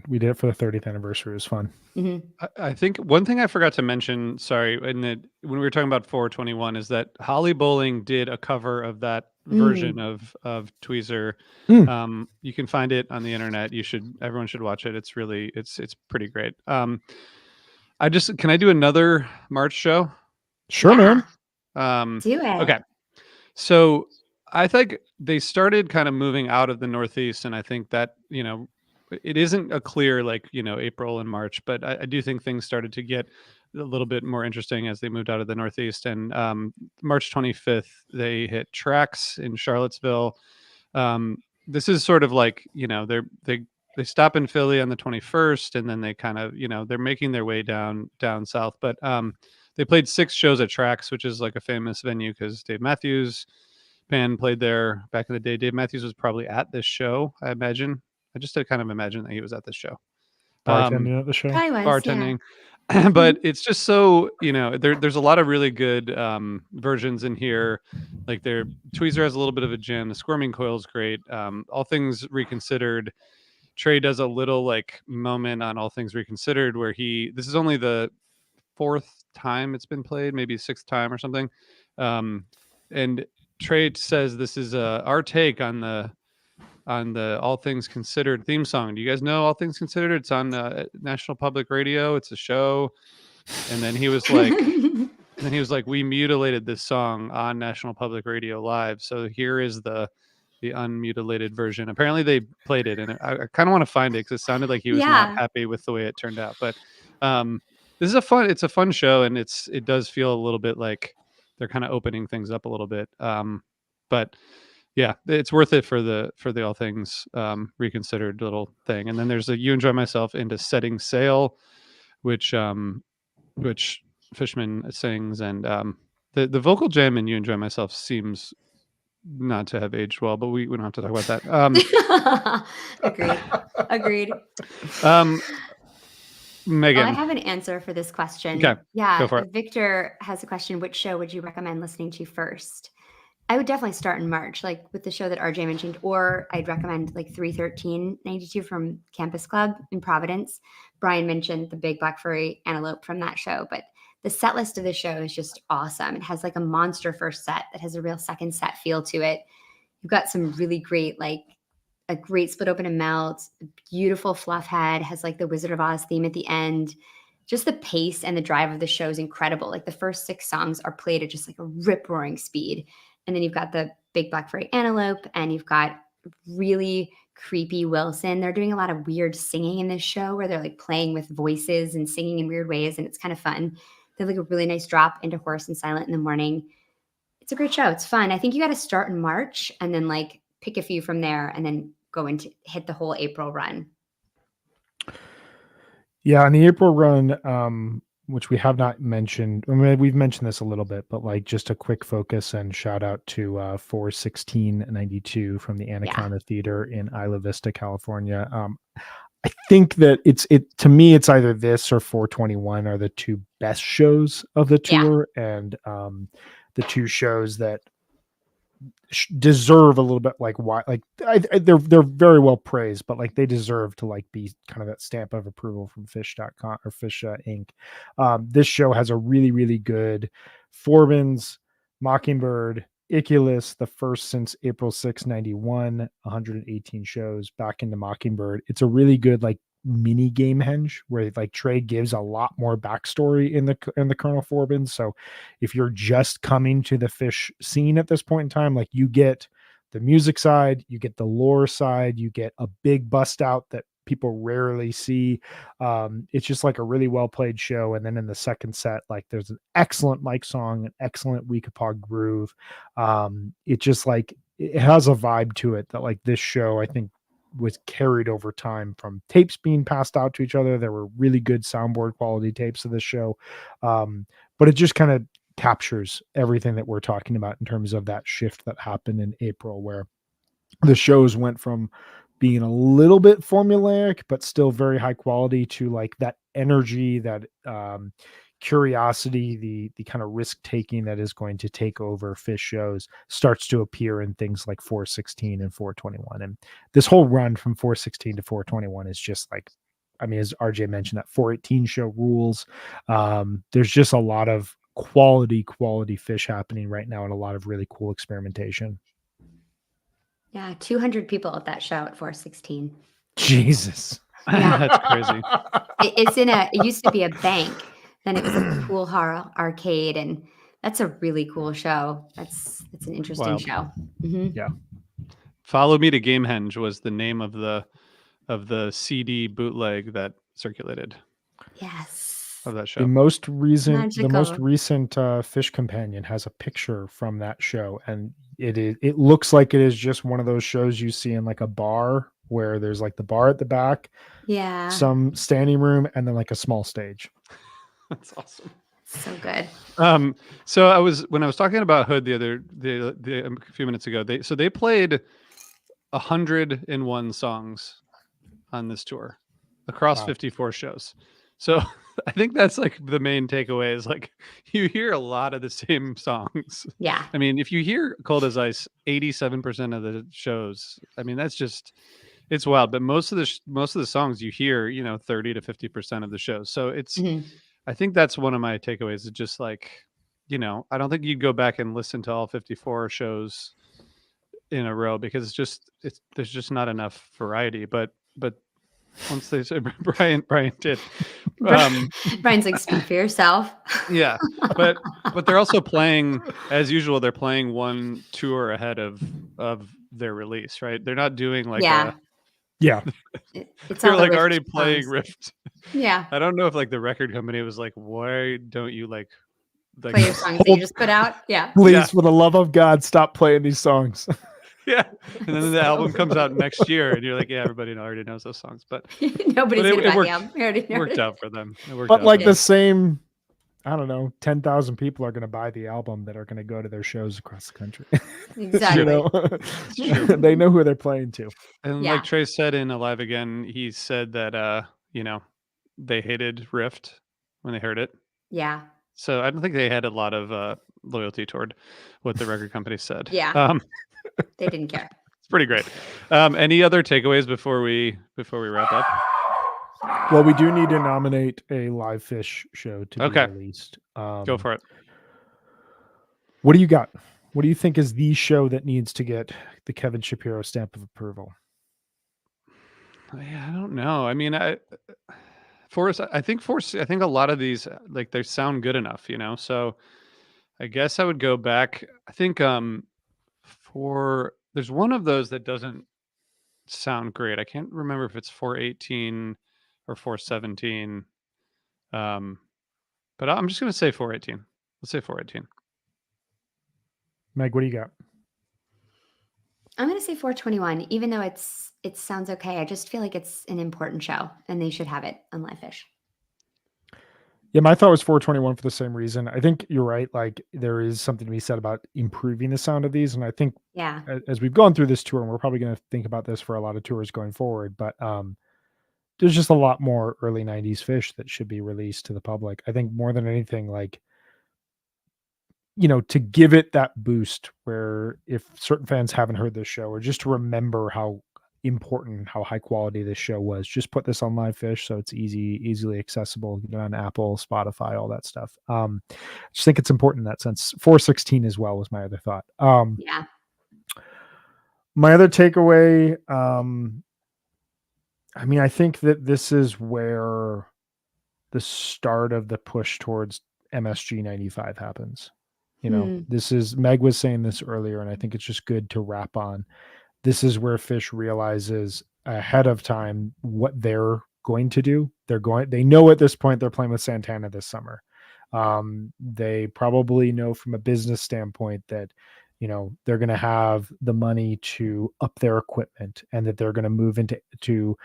we did it for the 30th anniversary. It was fun. Mm-hmm. I think one thing I forgot to mention, sorry, when we were talking about 421, is that Holly Bowling did a cover of that version of Tweezer. You can find it on the internet. Everyone should watch it. It's really, it's pretty great. Can I do another March show? Sure, man. Do it. Okay. So I think they started kind of moving out of the Northeast, and I think that, it isn't a clear, like, April and March, but I do think things started to get a little bit more interesting as they moved out of the Northeast. And March 25th, they hit Tracks in Charlottesville. This is sort of like, they stop in Philly on the 21st, and then they kind of, they're making their way down south. But they played 6 shows at Tracks, which is like a famous venue because Dave Matthews band played there back in the day. Dave Matthews was probably at this show, I imagine. I just kind of imagine that he was at this show. Bartending at the show. Probably was, Bartending. Yeah. But it's just so, there's a lot of really good versions in here. Like, Tweezer has a little bit of a jam. The Squirming Coil is great. All Things Reconsidered. Trey does a little like moment on All Things Reconsidered where this is only the 4th time it's been played, maybe 6th time or something. And Trey says this is our take on the All Things Considered theme song. Do you guys know All Things Considered? It's on National Public Radio. It's a show. And then he was like, we mutilated this song on National Public Radio live. So here is the unmutilated version. Apparently they played it, and I kind of want to find it because it sounded like he was not happy with the way it turned out. But this is it's a fun show, and it does feel a little bit like they're kind of opening things up a little bit. But yeah, it's worth it for the All Things Reconsidered little thing. And then there's a You Enjoy Myself into Setting Sail, which Fishman sings, and the vocal jam in You Enjoy Myself seems not to have aged well, but we don't have to talk about that. Agreed. Megan. Well, I have an answer for this question. Okay, Yeah, go for it. Victor has a question. Which show would you recommend listening to first? I would definitely start in March, like with the show that RJ mentioned, or I'd recommend like 31392 from Campus Club in Providence. Brian mentioned the Big Black Furry Antelope from that show, but the set list of the show is just awesome. It has like a monster first set that has a real second set feel to it. You've got some really great, like a great Split Open and Melt, beautiful fluff head, has like the Wizard of Oz theme at the end. Just the pace and the drive of the show is incredible. Like the first 6 songs are played at just like a rip roaring speed. And then you've got the Big Black Furry Antelope, and you've got really creepy Wilson. They're doing a lot of weird singing in this show where they're like playing with voices and singing in weird ways, and it's kind of fun. They have like a really nice drop into Hoarse and Silent in the Morning. It's a great show. It's fun. I think you got to start in March and then like pick a few from there and then go into hit the whole April run. Yeah, on the April run, which we have not mentioned, I mean, we've mentioned this a little bit, but like just a quick focus and shout out to 41692 from the Anaconda Theater in Isla Vista, California. I think that to me, it's either this or 421 are the two best shows of the tour, and the two shows that deserve a little bit like why like they're very well praised, but like they deserve to like be kind of that stamp of approval from Phish.com or Phish Inc. This show has a really good Forbins, Mockingbird, Iculus, the first since April 6, 91, 118 shows back into Mockingbird. It's a really good like mini game henge where like Trey gives a lot more backstory in the Colonel Forbins. So if you're just coming to the Phish scene at this point in time, like you get the music side, you get the lore side, you get a big bust out that people rarely see. It's just like a really well played show. And then in the second set, like there's an excellent Mike song, an excellent Weekapaw groove. It just like it has a vibe to it that like this show I think was carried over time from tapes being passed out to each other. There were really good soundboard quality tapes of this show, but it just kind of captures everything that we're talking about in terms of that shift that happened in April, where the shows went from being a little bit formulaic but still very high quality to like that energy, that curiosity, the kind of risk taking that is going to take over Phish shows starts to appear in things like 416 and 421. And this whole run from 416 to 421 is just like, I mean, as RJ mentioned, that 418 show rules. There's just a lot of quality Phish happening right now and a lot of really cool experimentation. Yeah, 200 people at that show at 416. Jesus. Yeah. That's crazy. It used to be a bank. Then it was a pool horror arcade, and that's a really cool show. It's an interesting show. Mm-hmm. Yeah. Follow Me to Gamehenge was the name of the CD bootleg that circulated. Yes. Of that show. The most recent Magical. Phish Companion has a picture from that show, and it looks like it is just one of those shows you see in like a bar where there's like the bar at the back, some standing room, and then like a small stage. That's awesome. So good. So when I was talking about Hood a few minutes ago, they played 101 songs on this tour across 54 shows. So I think that's like the main takeaway is like you hear a lot of the same songs. Yeah. I mean, if you hear Cold as Ice 87% of the shows, I mean that's just it's wild. But most of the songs you hear, 30 to 50% of the shows. So it's I think that's one of my takeaways. Is just like, I don't think you'd go back and listen to all 54 shows in a row because there's just not enough variety. But once they said Brian did, Brian's like, speak for yourself. Yeah, but they're also playing as usual. They're playing one tour ahead of their release, right? They're not doing like it's they're all like the already Rift playing songs. Rift. Yeah. I don't know if like the record company was like, why don't you like play your songs that you just put out? Yeah. Please, for the love of God, stop playing these songs. Yeah, and then the So album comes out rude. next year, and you're like, yeah, everybody already knows those songs, but Nobody's gonna it buy the worked. album. I already It know worked it. out for them. It worked But out like for the them. same, I don't know, 10,000 people are going to buy the album that are going to go to their shows across the country. Exactly. You know, It's true. they know who they're playing to. And Yeah. like Trey said in Alive Again, he said that you know, they hated Rift when they heard it. Yeah. So I don't think they had a lot of loyalty toward what the record company said. Yeah. They didn't care. It's pretty great. Any other takeaways before we wrap up? Well, we do need to nominate a live Phish show to Okay. be released. Go for it. What do you got? What do you think is the show that needs to get the Kevin Shapiro stamp of approval? Yeah, I don't know. I mean, Force. I think Force. I think a lot of these like they sound good enough, you know. So I guess I would go back. I think for there's one of those that doesn't sound great. I can't remember if it's 418 or 417. Um, but I'm just gonna say 418. Let's say 418. Meg, what do you got? I'm gonna say 421, even though it sounds okay. I just feel like it's an important show and they should have it on Live Fish. Yeah, my thought was 421 for the same reason. I think you're right. Like there is something to be said about improving the sound of these. And I think Yeah. as we've gone through this tour, and we're probably going to think about this for a lot of tours going forward, but there's just a lot more early 90s Phish that should be released to the public. I think more than anything, like, you know, to give it that boost where if certain fans haven't heard this show or just to remember how important, how high quality this show was, just put this on Live Fish so it's easily accessible, you know, on Apple, Spotify, all that stuff. I just think it's important in that sense. 416 as well was my other thought. Yeah. My other takeaway, I mean, I think that this is where the start of the push towards MSG 95 happens. You know, this is Meg was saying this earlier, and I think it's just good to wrap on. This is where Phish realizes ahead of time what they're going to do. They know at this point they're playing with Santana this summer. They probably know from a business standpoint that, you know, they're going to have the money to up their equipment and that they're going to move into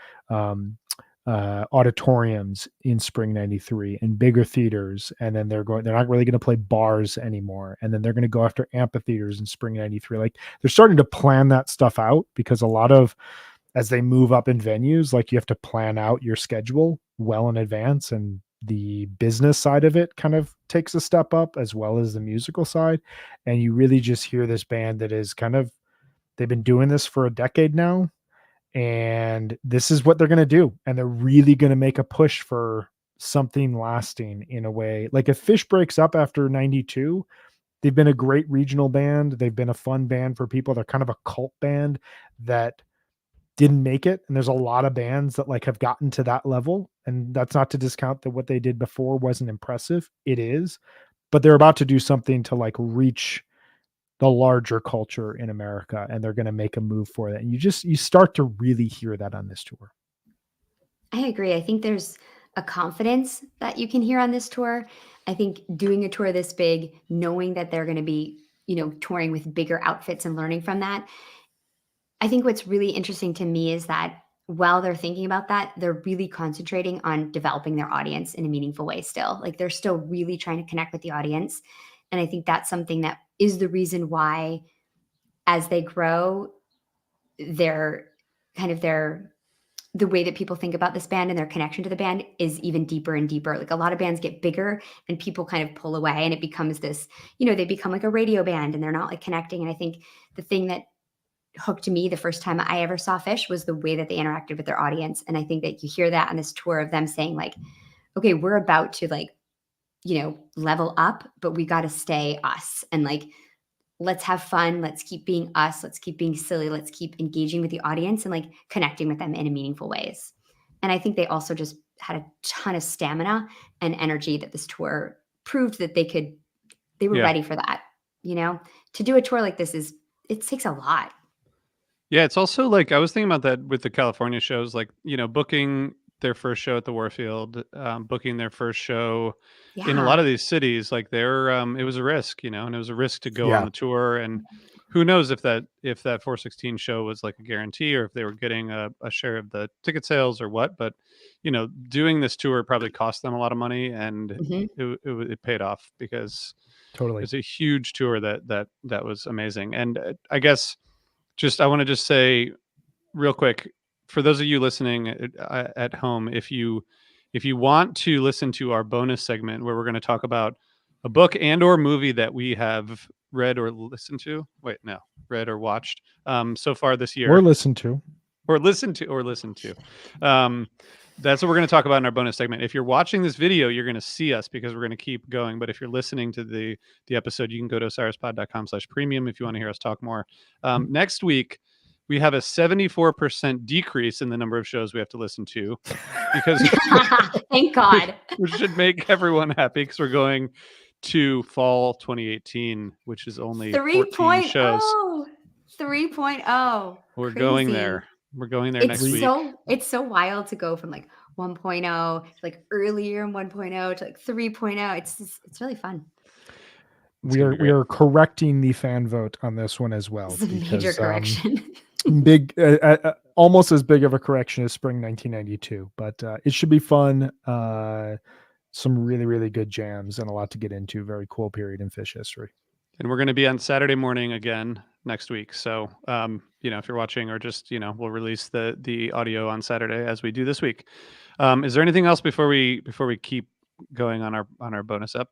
auditoriums in spring 93 and bigger theaters, and then they're not really going to play bars anymore, and then they're going to go after amphitheaters in spring 93. Like they're starting to plan that stuff out, because a lot of, as they move up in venues, like you have to plan out your schedule well in advance, and the business side of it kind of takes a step up as well as the musical side. And you really just hear this band that is kind of, they've been doing this for a decade now, and this is what they're going to do. And they're really going to make a push for something lasting in a way. Like if Phish breaks up after 92, they've been a great regional band. They've been a fun band for people. They're kind of a cult band that didn't make it. And there's a lot of bands that like have gotten to that level. And that's not to discount that what they did before wasn't impressive. It is, but they're about to do something to like reach the larger culture in America, and they're going to make a move for that. And you start to really hear that on this tour. I agree. I think there's a confidence that you can hear on this tour. I think doing a tour this big, knowing that they're going to be, you know, touring with bigger outfits and learning from that. I think what's really interesting to me is that while they're thinking about that, they're really concentrating on developing their audience in a meaningful way still. Like they're still really trying to connect with the audience. And I think that's something that is the reason why, as they grow, their kind of the way that people think about this band and their connection to the band is even deeper and deeper. Like a lot of bands get bigger and people kind of pull away, and it becomes this, you know, they become like a radio band and they're not like connecting. And I think the thing that hooked me the first time I ever saw Phish was the way that they interacted with their audience. And I think that you hear that on this tour of them saying like, okay, we're about to like, you know, level up, but we got to stay us. And like, let's have fun. Let's keep being us. Let's keep being silly. Let's keep engaging with the audience and like connecting with them in a meaningful ways. And I think they also just had a ton of stamina and energy that this tour proved that they were ready for that. You know, to do a tour like this it takes a lot. Yeah, it's also like I was thinking about that with the California shows, like, you know, booking their first show at the Warfield, booking their first show in a lot Yeah. of these cities. Like it was a risk, you know, and it was a risk to go on Yeah. the tour. And who knows if that 416 show was like a guarantee or if they were getting a share of the ticket sales or what. But doing this tour probably cost them a lot of money, and Mhm. it paid off because Totally. it's a huge tour that was amazing. And I guess I want to just say real quick, for those of you listening at home, if you want to listen to our bonus segment where we're going to talk about a book and or movie that we have read or listened to, read or watched so far this year, Or listen to. That's what we're going to talk about in our bonus segment. If you're watching this video, you're going to see us because we're going to keep going. But if you're listening to the episode, you can go to osirispod.com/premium if you want to hear us talk more. Next week, we have a 74% decrease in the number of shows we have to listen to because Thank God. we should make everyone happy because we're going to fall 2018, which is only 14 shows. 3.0. We're going there. We're going there next week. It's so wild to go from like 1.0 to like earlier in 1.0 to like 3.0. It's really fun. We are correcting the fan vote on this one as well. It's a major correction. Big, almost as big of a correction as spring 1992, but it should be fun. Some really, really good jams and a lot to get into. Very cool period in Phish history. And we're going to be on Saturday morning again next week. So, if you're watching or just, we'll release the audio on Saturday as we do this week. Is there anything else before we keep going on our bonus up?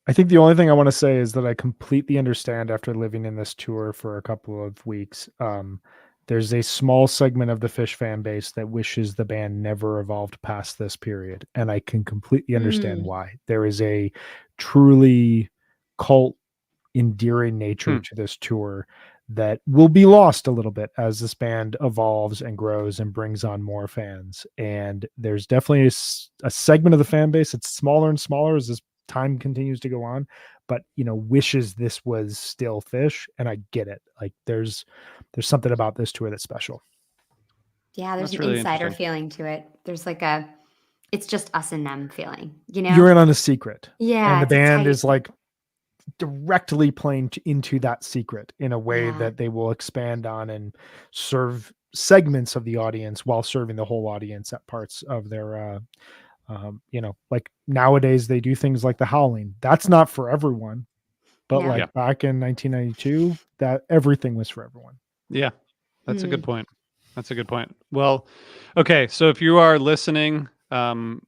I think the only thing I want to say is that I completely understand after living in this tour for a couple of weeks. There's a small segment of the Phish fan base that wishes the band never evolved past this period. And I can completely understand why. There is a truly cult endearing nature to this tour that will be lost a little bit as this band evolves and grows and brings on more fans. And there's definitely a segment of the fan base that's smaller and smaller as this time continues to go on, but wishes this was still Phish, and I get it. Like there's something about this tour that's special. Yeah, there's an insider feeling to it. There's like it's just us and them feeling, You're in on a secret. Yeah. And the band is like directly playing into that secret in a way that they will expand on and serve segments of the audience while serving the whole audience at parts of their like nowadays they do things like the Howling. That's not for everyone, but back in 1992, that everything was for everyone. Yeah, that's a good point. Well, okay. So if you are listening,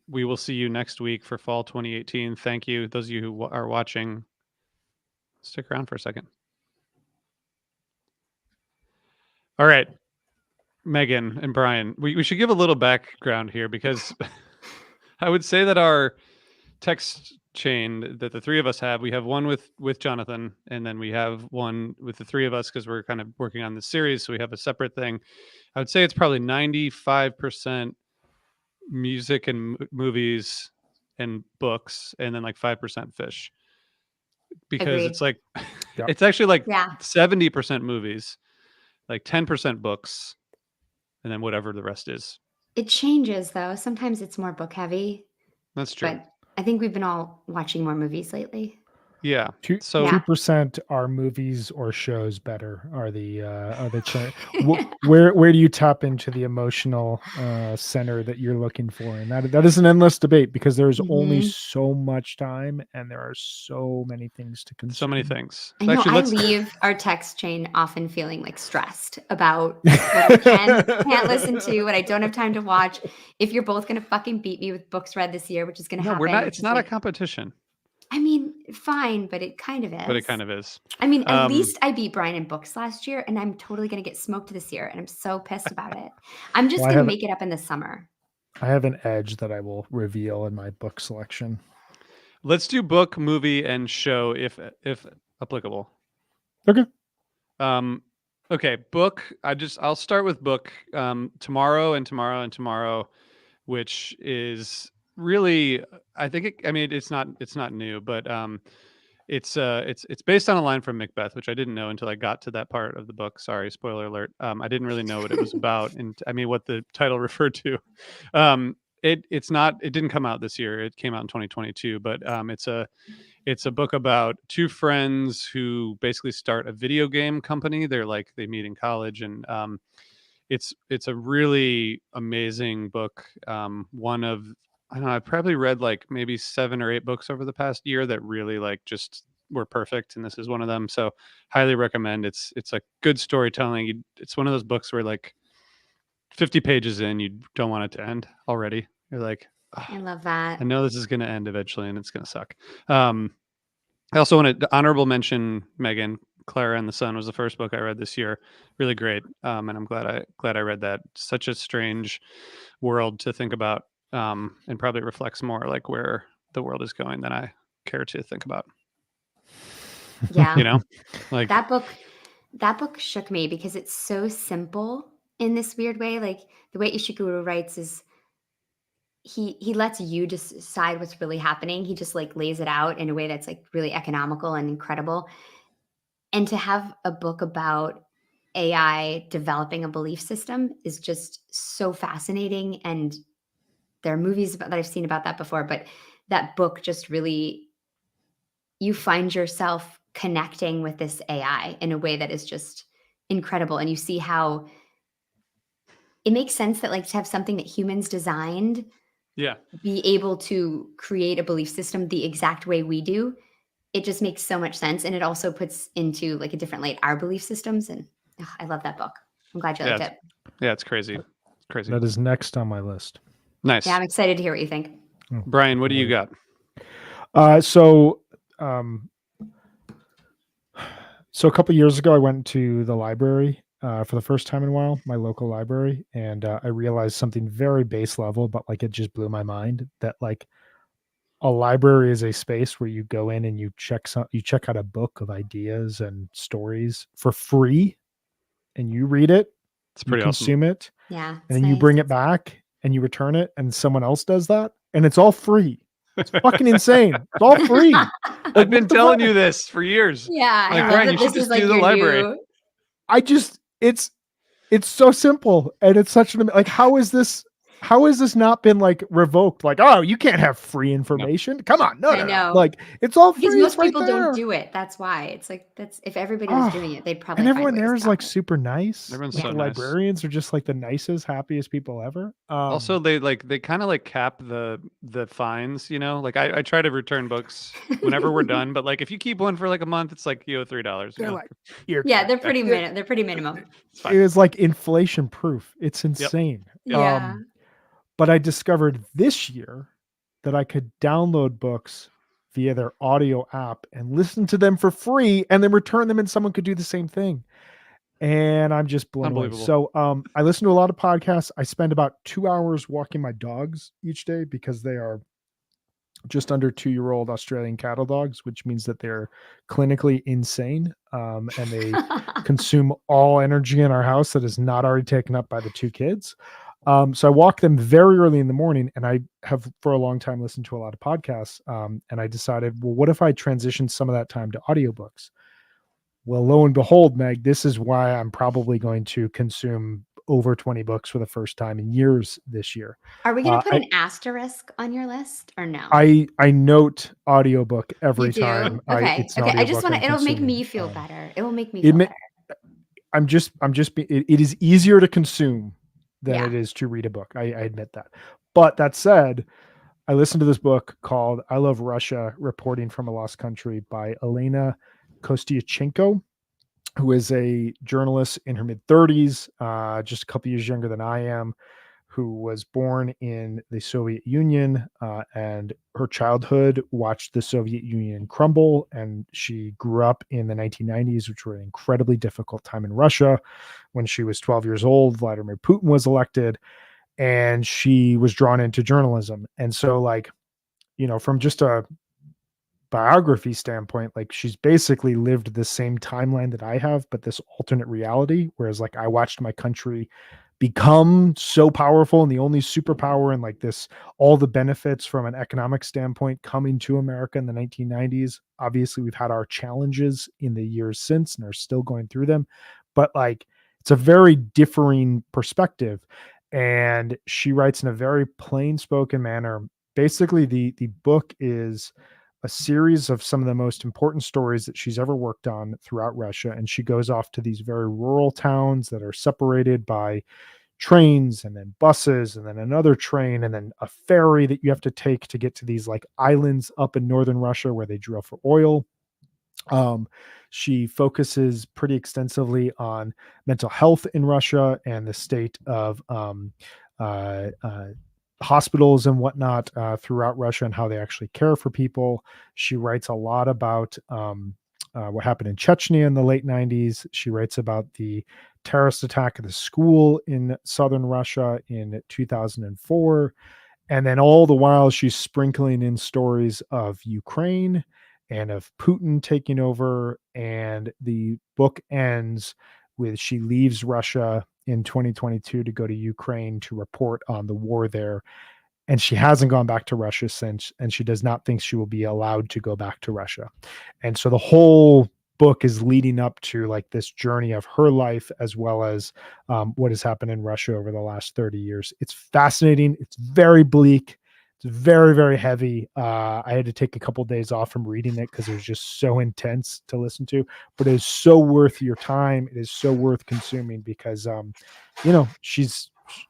we will see you next week for fall 2018. Thank you. Those of you who are watching, stick around for a second. All right, Megan and Brian, we should give a little background here because I would say that our text chain that the three of us have, we have one with Jonathan, and then we have one with the three of us because we're kind of working on this series. So we have a separate thing. I would say it's probably 95% music and movies and books, and then like 5% Phish. Because Agreed. it's like, it's actually like 70% movies, like 10% books, and then whatever the rest is. It changes though. Sometimes it's more book heavy. That's true. But I think we've been all watching more movies lately. Yeah. So 2% are movies or shows better are the where do you tap into the emotional center that you're looking for? And that is an endless debate because there's only so much time and there are so many things to consume. So many things. I know. I leave our text chain often feeling like stressed about what I can't listen to, what I don't have time to watch. If you're both gonna fucking beat me with books read this year, which is gonna happen. We're not. It's not a competition. I mean, fine, but it kind of is. I mean, at least I beat Brian in books last year, and I'm totally going to get smoked this year, and I'm so pissed about it. I'm just going to make it up in the summer. I have an edge that I will reveal in my book selection. Let's do book, movie, and show if applicable. Okay. Okay, book. I'll start with book. Tomorrow and tomorrow and tomorrow, which is really, I think it's not new, but it's based on a line from Macbeth, which I didn't know until I got to that part of the book. Sorry, spoiler alert. I didn't really know what it was about and what the title referred to. it's not. It didn't come out this year. It came out in 2022. But it's a book about two friends who basically start a video game company. They meet in college, and it's a really amazing book. One of I don't know. I've probably read like maybe 7 or 8 books over the past year that really like just were perfect, and this is one of them. So highly recommend. It's like good storytelling. It's one of those books where like 50 pages in, you don't want it to end already. You're like, I "Ugh, love that. I know this is going to end eventually, and it's going to suck. I also want to honorable mention Megan. Clara and the Sun was the first book I read this year. Really great, and I'm glad I read that. Such a strange world to think about, and probably reflects more like where the world is going than I care to think about. Yeah. You know, like That book shook me because it's so simple in this weird way. Like the way Ishiguro writes is he lets you decide what's really happening. He just like lays it out in a way that's like really economical and incredible. And to have a book about AI developing a belief system is just so fascinating. And there are movies that I've seen about that before, but that book just really, you find yourself connecting with this AI in a way that is just incredible. And you see how it makes sense that like to have something that humans designed yeah, be able to create a belief system the exact way we do. It just makes so much sense. And it also puts into like a different light our belief systems. And I love that book. I'm glad you yeah, liked it. it's crazy, crazy. That is next on my list. Nice, Yeah, I'm excited to hear what you think. Oh, Brian. What do you got? So a couple years ago, I went to the library for the first time in a while, my local library, and I realized something very base level, but like it just blew my mind that like a library is a space where you go in and you check out a book of ideas and stories for free, and you read it, It's you pretty awesome. consume it, Yeah. and It's then you nice. bring it back and you return it, and someone else does that, and it's all free. It's fucking insane. It's all free. Like, I've been what the telling fuck? you this for years. Yeah, I Like, love Brian, that you should this is just like do the your library. new. It's so simple, and it's such an like how is this not been like revoked? Like, oh, you can't have free information. Come on, no, I no, no. know. Like it's all Because free. It's most right people don't there. do it. That's why. It's like that's if everybody was doing Oh, it, they'd and probably find everyone ways there to is stop like it. super nice. Everyone's Like so the nice. librarians are just like the nicest, happiest people ever. Also, they kind of like cap the fines. You know, like I try to return books whenever we're done, but like if you keep one for like a month, it's like you owe $3. You they're know, like, you're Yeah, they're okay. pretty minimum. It's it fine. is like inflation proof. It's Yep. insane. Yeah. But I discovered this year that I could download books via their audio app and listen to them for free and then return them, and someone could do the same thing. And I'm just blown away. Unbelievable. So I listen to a lot of podcasts. I spend about 2 hours walking my dogs each day because they are just under 2-year-old Australian cattle dogs, which means that they're clinically insane. And they consume all energy in our house that is not already taken up by the 2 kids. So I walk them very early in the morning, and I have for a long time listened to a lot of podcasts. And I decided, well, what if I transition some of that time to audiobooks? Well, lo and behold, Meg, this is why I'm probably going to consume over 20 books for the first time in years this year. Are we going to put I- an asterisk on your list or no? I note audiobook You every do? time. Okay. It's an Okay. I just audiobook want I'm to. It'll make me consuming. feel better. It will make me It feel ma- better. it is easier to consume than Yeah. it is to read a book. I admit that. But that said, I listened to this book called I Love Russia, Reporting from a Lost Country by Elena Kostyachenko, who is a journalist in her mid 30s, just a couple years younger than I am, who was born in the Soviet Union, and her childhood watched the Soviet Union crumble. And she grew up in the 1990s, which were an incredibly difficult time in Russia. When she was 12 years old, Vladimir Putin was elected, and she was drawn into journalism. And so, like, from just a biography standpoint, like she's basically lived the same timeline that I have, but this alternate reality. Whereas, like, I watched my country become so powerful and the only superpower, and like this, all the benefits from an economic standpoint coming to America in the 1990s. Obviously, we've had our challenges in the years since and are still going through them, but like it's a very differing perspective. and she writes in a very plain spoken manner. Basically, the book is a series of some of the most important stories that she's ever worked on throughout Russia. And she goes off to these very rural towns that are separated by trains and then buses and then another train and then a ferry that you have to take to get to these like islands up in northern Russia where they drill for oil. um, she focuses pretty extensively on mental health in Russia and the state of uh, uh, hospitals and whatnot throughout Russia and how they actually care for people. She writes a lot about what happened in Chechnya in the late 90s. She writes about the terrorist attack at the school in southern Russia in 2004. And then all the while, she's sprinkling in stories of Ukraine and of Putin taking over. And the book ends with she leaves Russia in 2022 to go to Ukraine to report on the war there. And she hasn't gone back to Russia since, and she does not think she will be allowed to go back to Russia. And so the whole book is leading up to like this journey of her life as well as what has happened in Russia over the last 30 years. It's fascinating. It's very bleak. It's very, very heavy. I had to take a couple days off from reading it because it was just so intense to listen to, but it is so worth your time. It is so worth consuming because,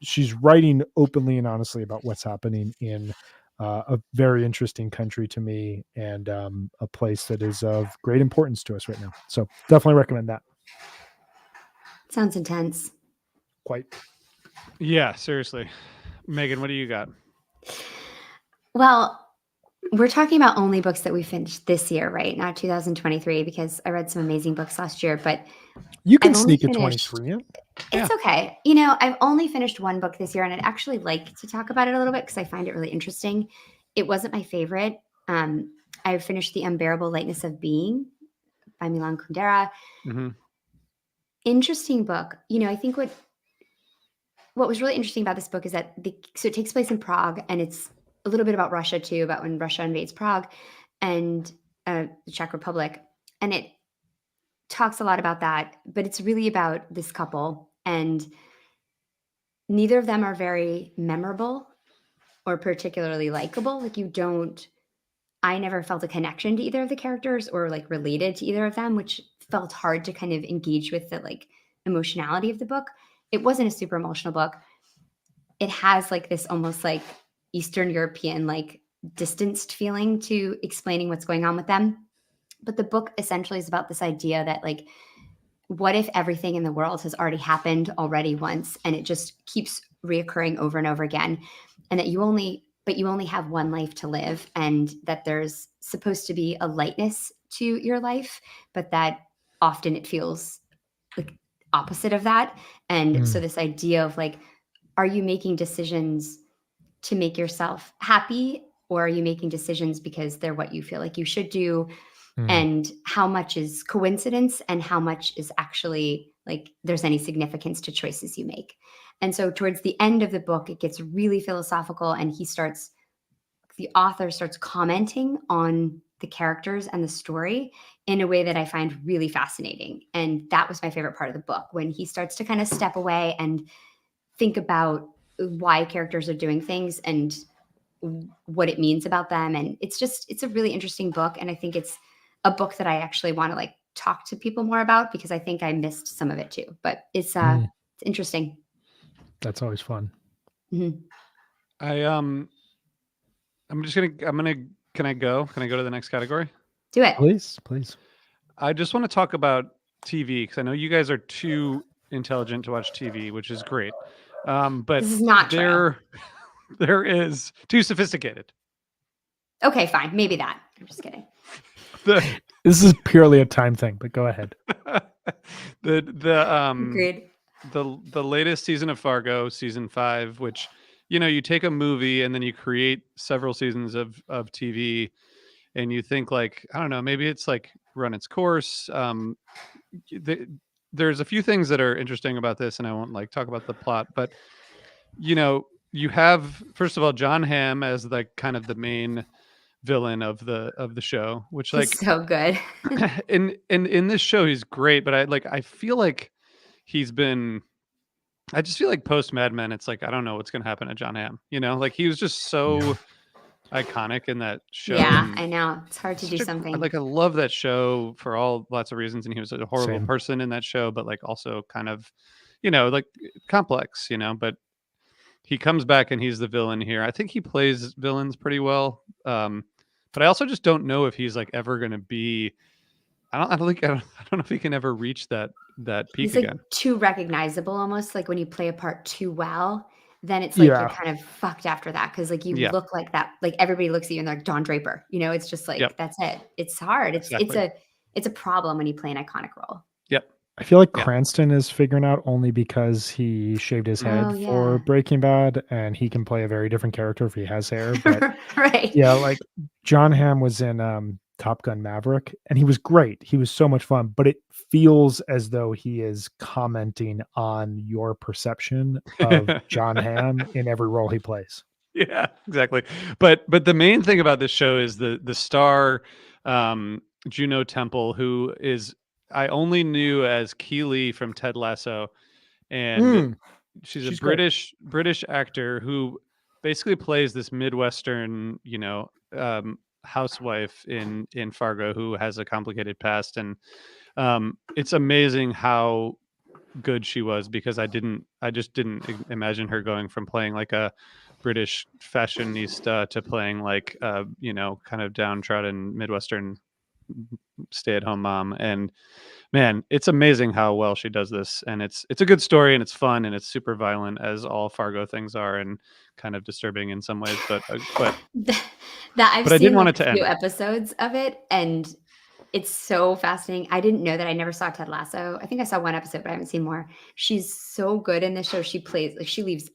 she's writing openly and honestly about what's happening in a very interesting country to me and a place that is of great importance to us right now. So definitely recommend that. Sounds intense. Quite. Yeah, seriously. Megan, what do you got? Well, we're talking about only books that we finished this year, right? Not 2023, because I read some amazing books last year, but You can I've only sneak a finished 23 in. it's Yeah. okay. I've only finished one book this year, and I'd actually like to talk about it a little bit because I find it really interesting. It wasn't my favorite. I finished The Unbearable Lightness of Being by Milan Kundera. hmm Interesting book. I think what was really interesting about this book is that so it takes place in Prague, and it's a little bit about Russia too, about when Russia invades Prague and the Czech Republic, and it talks a lot about that. But it's really about this couple, and neither of them are very memorable or particularly likable. Like I never felt a connection to either of the characters or like related to either of them, which felt hard to kind of engage with the like emotionality of the book. It wasn't a super emotional book. It has like this almost like Eastern European, like distanced feeling to explaining what's going on with them. But the book essentially is about this idea that like, what if everything in the world has already happened already once and it just keeps reoccurring over and over again, and that you only have one life to live, and that there's supposed to be a lightness to your life, but that often it feels like opposite of that. And so this idea of like, are you making decisions to make yourself happy, or are you making decisions because they're what you feel like you should do? And how much is coincidence and how much is actually like there's any significance to choices you make. And so towards the end of the book, it gets really philosophical, and the author starts commenting on the characters and the story in a way that I find really fascinating. And that was my favorite part of the book, when he starts to kind of step away and think about why characters are doing things and what it means about them. And it's a really interesting book. And I think it's a book that I actually want to like talk to people more about, because I think I missed some of it too. But it's interesting. That's always fun. Mhm. I'm gonna can I go? Can I go to the next category? Do it. Please. I just want to talk about TV because I know you guys are too intelligent to watch TV, which is great. But This is not true. there is too sophisticated. Okay, fine. Maybe that. I'm just kidding. The This is purely a time thing, but go ahead. Agreed. the latest season of Fargo, season 5, which you take a movie and then you create several seasons of TV, and you think like, I don't know, maybe it's like run its course. There's a few things that are interesting about this, and I won't like talk about the plot, but you have, first of all, John Hamm as like kind of the main villain of the show, which like He's so good. in this show he's great, but I feel like he's been I just feel like post Mad Men, it's like I don't know what's gonna happen to John Hamm. You know, like he was just so iconic in that show, Yeah, and I know. It's hard to do such a something. like I love that show for all lots of reasons, and he was a horrible Same. person in that show, but like also kind of, like complex, but he comes back and he's the villain here. I think he plays villains pretty well. But I also just don't know if he's like ever gonna be. I don't know if he can ever reach that peak He's, like, again. too recognizable almost, like, when you play a part too well, then it's like you're Yeah. kind of fucked after that because like, you Yeah. look like that like, everybody looks at you and they're like, "Don Draper," it's just Yep. like, that's it. It's hard. Exactly. It's a problem when you play an iconic role. Yep. I feel like Yeah. Cranston is figuring out only because he shaved his Oh, head for yeah. Breaking Bad, and he can play a very different character if he has hair. But Right. yeah, like John Hamm was in Top Gun Maverick, and he was great. He was so much fun, but it feels as though he is commenting on your perception of John Hamm in every role he plays. Yeah, exactly. But the main thing about this show is the star, Juno Temple, who is I only knew as Keeley from Ted Lasso, and Mm, she's a she's great. British actor who basically plays this Midwestern, housewife in Fargo who has a complicated past, and it's amazing how good she was because I just didn't imagine her going from playing like a British fashionista to playing like kind of downtrodden Midwestern stay-at-home mom. And man, it's amazing how well she does this, and it's a good story, and it's fun, and it's super violent as all Fargo things are, and kind of disturbing in some ways, but That that I've I didn't seen, want like, it a to few end. episodes of it, and it's so fascinating. I didn't know that. I never saw Ted Lasso. I think I saw 1 episode, but I haven't seen more. She's so good in this show. She plays like, she leaves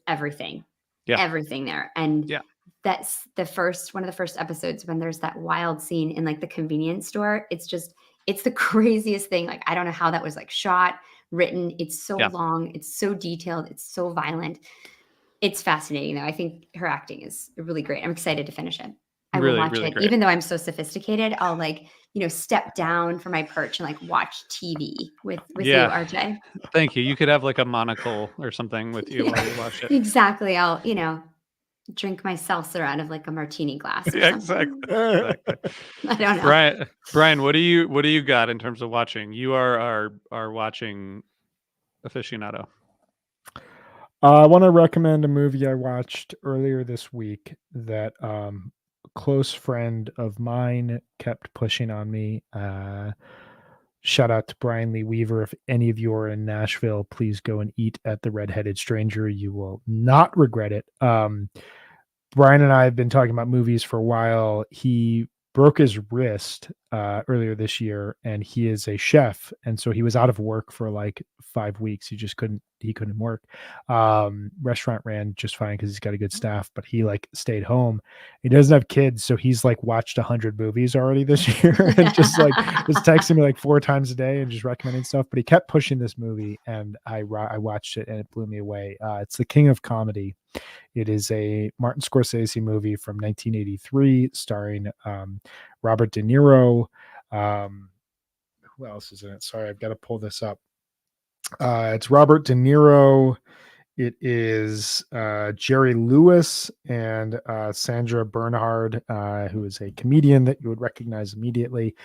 Yeah. everything there, and Yeah. that's the first one of the first episodes when there's that wild scene in, like, the convenience store. It's the craziest thing. Like, I don't know how that was, like, shot, written. It's so Yeah. long, it's so detailed, it's so violent. It's fascinating, though. I think her acting is really great. I'm excited to finish it. I will Really, watch really it. great. Even though I'm so sophisticated, I'll, like, step down from my perch and, like, watch TV with you, Yeah. RJ. Thank you. You could have like a monocle or something with you while Yeah, you watch it. exactly. I'll, drink my seltzer out of, like, a martini glass or Yeah, exactly. something. Exactly. I don't know. Brian, what do you got in terms of watching? You are our watching aficionado. I want to recommend a movie I watched earlier this week that a close friend of mine kept pushing on me. Shout out to Brian Lee Weaver. If any of you are in Nashville, please go and eat at the Red-Headed Stranger. You will not regret it. Brian and I have been talking about movies for a while. He broke his wrist earlier this year, and he is a chef, and so he was out of work for like 5 weeks. He couldn't work. Restaurant ran just fine because he's got a good staff, but he like stayed home. He doesn't have kids, so he's like watched 100 movies already this year, and just like was texting me like 4 times a day and just recommending stuff. But he kept pushing this movie, and I watched it, and it blew me away. It's The King of Comedy. It is a Martin Scorsese movie from 1983 starring Robert De Niro. Who else is in it? Sorry, I've got to pull this up. It's Robert De Niro. It is Jerry Lewis and Sandra Bernhard, who is a comedian that you would recognize immediately.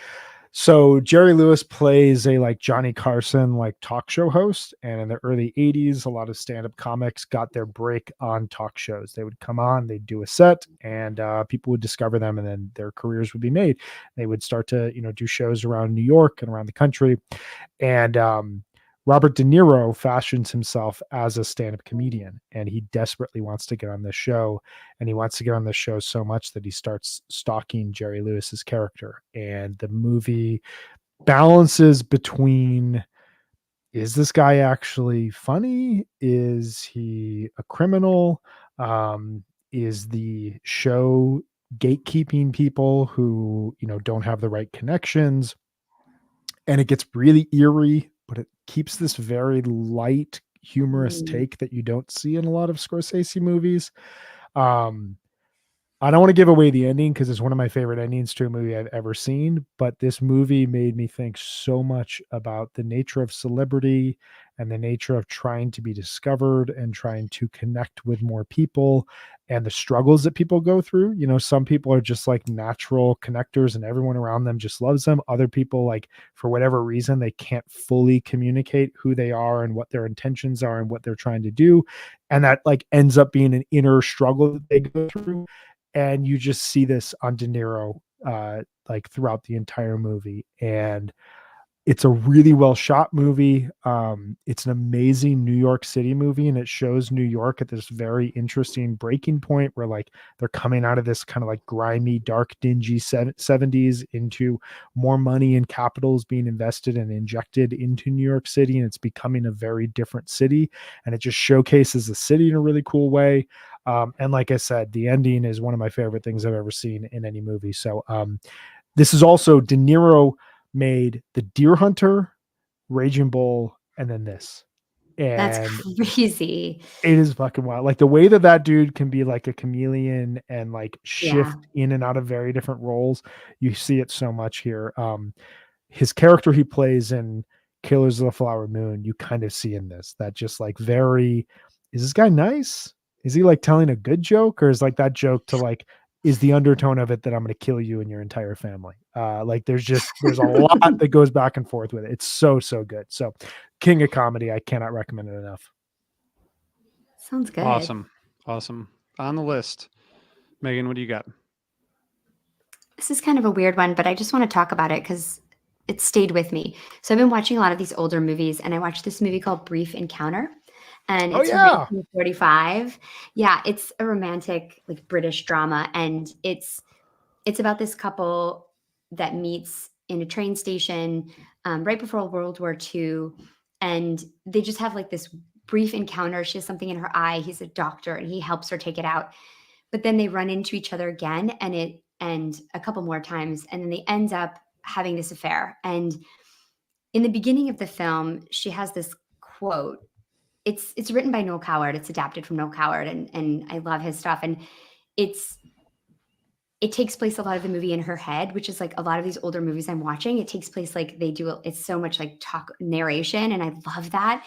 So Jerry Lewis plays a like Johnny Carson like talk show host, and in the early 80s a lot of stand-up comics got their break on talk shows. They would come on, they'd do a set, and people would discover them, and then their careers would be made. They would start to do shows around New York and around the country. And Robert De Niro fashions himself as a stand-up comedian, and he desperately wants to get on this show. And he wants to get on this show so much that he starts stalking Jerry Lewis's character. And the movie balances between, is this guy actually funny? Is he a criminal? Is the show gatekeeping people who don't have the right connections? And it gets really eerie, but it keeps this very light, humorous Mm. take that you don't see in a lot of Scorsese movies. Um, I don't want to give away the ending because it's one of my favorite endings to a movie I've ever seen, but this movie made me think so much about the nature of celebrity and the nature of trying to be discovered and trying to connect with more people and the struggles that people go through. You know, some people are just like natural connectors and everyone around them just loves them. Other people, like, for whatever reason, they can't fully communicate who they are and what their intentions are and what they're trying to do. And that like ends up being an inner struggle that they go through. And you just see this on De Niro like throughout the entire movie. And it's a really well shot movie. It's an amazing New York City movie, and it shows New York at this very interesting breaking point where like they're coming out of this kind of like grimy, dark, dingy 70s into more money and capitals being invested and injected into New York City, and it's becoming a very different city. And it just showcases the city in a really cool way. And like I said, the ending is one of my favorite things I've ever seen in any movie. So this is also De Niro made The Deer Hunter, Raging Bull, and then this. That's And crazy. it is fucking wild. Like the way that that dude can be like a chameleon and like Yeah. shift in and out of very different roles. You see it so much here. His character he plays in Killers of the Flower Moon, you kind of see in this, that just like very, is this guy nice? Is he like telling a good joke, or is like that joke to like, is the undertone of it that I'm going to kill you and your entire family? Like there's a lot that goes back and forth with it. It's so good. So king of comedy. I cannot recommend it enough. Sounds good. Awesome. On the list. Megan, what do you got? This is kind of a weird one, but I just want to talk about it because it stayed with me. So I've been watching a lot of these older movies, and I watched this movie called Brief Encounter, and Oh it's from yeah. 1945. Yeah, it's a romantic, like British drama, and it's about this couple that meets in a train station right before World War II, and they just have like this brief encounter. She has something in her eye. He's a doctor, and he helps her take it out. But then they run into each other again, and a couple more times, and then they end up having this affair. And in the beginning of the film, she has this quote. It's written by Noel Coward. It's adapted from Noel Coward, and I love his stuff. And it's it takes place a lot of the movie in her head, which is like a lot of these older movies I'm watching. It takes place like they do. It's so much like talk narration, and I love that.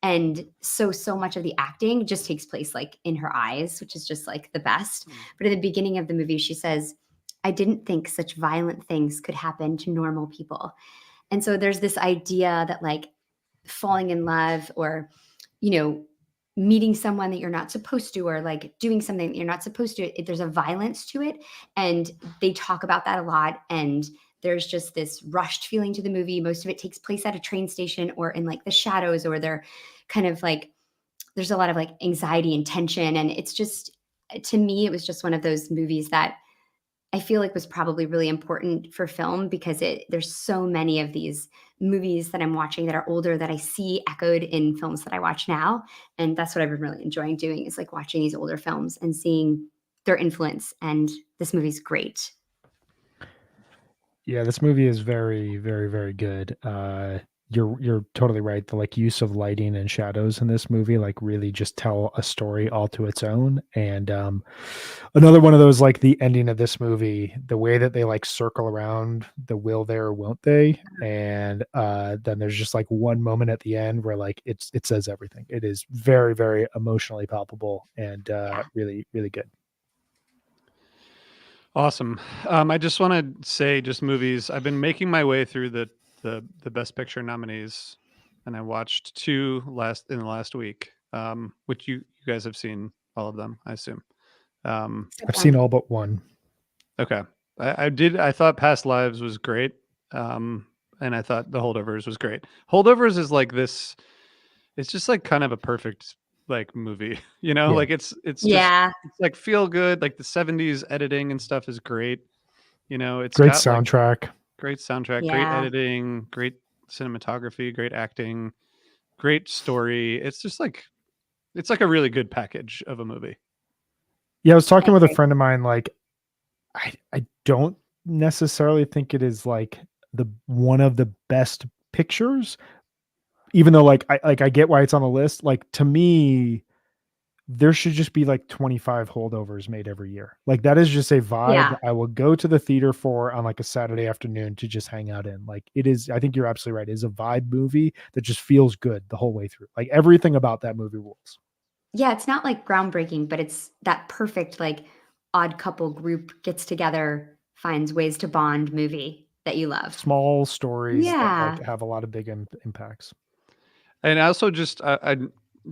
And so much of the acting just takes place like in her eyes, which is just like the best. But at the beginning of the movie, she says, "I didn't think such violent things could happen to normal people." And so there's this idea that like falling in love, or, you know, meeting someone that you're not supposed to, or like doing something that you're not supposed to, there's a violence to it. And they talk about that a lot. And there's just this rushed feeling to the movie. Most of it takes place at a train station or in like the shadows, or they're kind of like, there's a lot of like anxiety and tension. And it's just, to me, it was just one of those movies that I feel like was probably really important for film, because there's so many of these movies that I'm watching that are older that I see echoed in films that I watch now. And that's what I've been really enjoying doing, is like watching these older films and seeing their influence. And this movie's great. Yeah, this movie is very good. You're totally right. The like use of lighting and shadows in this movie like really just tell a story all to its own. And another one of those, like the ending of this movie, the way that they like circle around the will they or won't they, and then there's just like one moment at the end where like it says everything. It is very emotionally palpable and Yeah. really good. Awesome. I just want to say, just movies. I've been making my way through the Best Picture nominees, and I watched two in the last week, which you guys have seen all of them, I assume. I've seen all but one. Okay, I did. I thought Past Lives was great, and I thought The Holdovers was great. Holdovers is like this. It's just like kind of a perfect like movie, you know. Yeah. Like it's just Yeah. it's like feel good. Like the '70s editing and stuff is great. You know, it's Great got like soundtrack. great soundtrack, great Yeah. editing, great cinematography, great acting, great story. It's like a really good package of a movie. Yeah, I was I talking with a agree. friend of mine. Like, I don't necessarily think it is like the one of the best pictures, even though like I get why it's on the list. Like to me, there should just be like 25 holdovers made every year. Like that is just a vibe Yeah. that I will go to the theater for on like a Saturday afternoon to just hang out in. Like it is, I think you're absolutely right. It is a vibe movie that just feels good the whole way through. Like everything about that movie rules. Yeah, it's not like groundbreaking, but it's that perfect like odd couple group gets together, finds ways to bond movie that you love. Small stories that like Yeah. have a lot of big impacts. And I also just I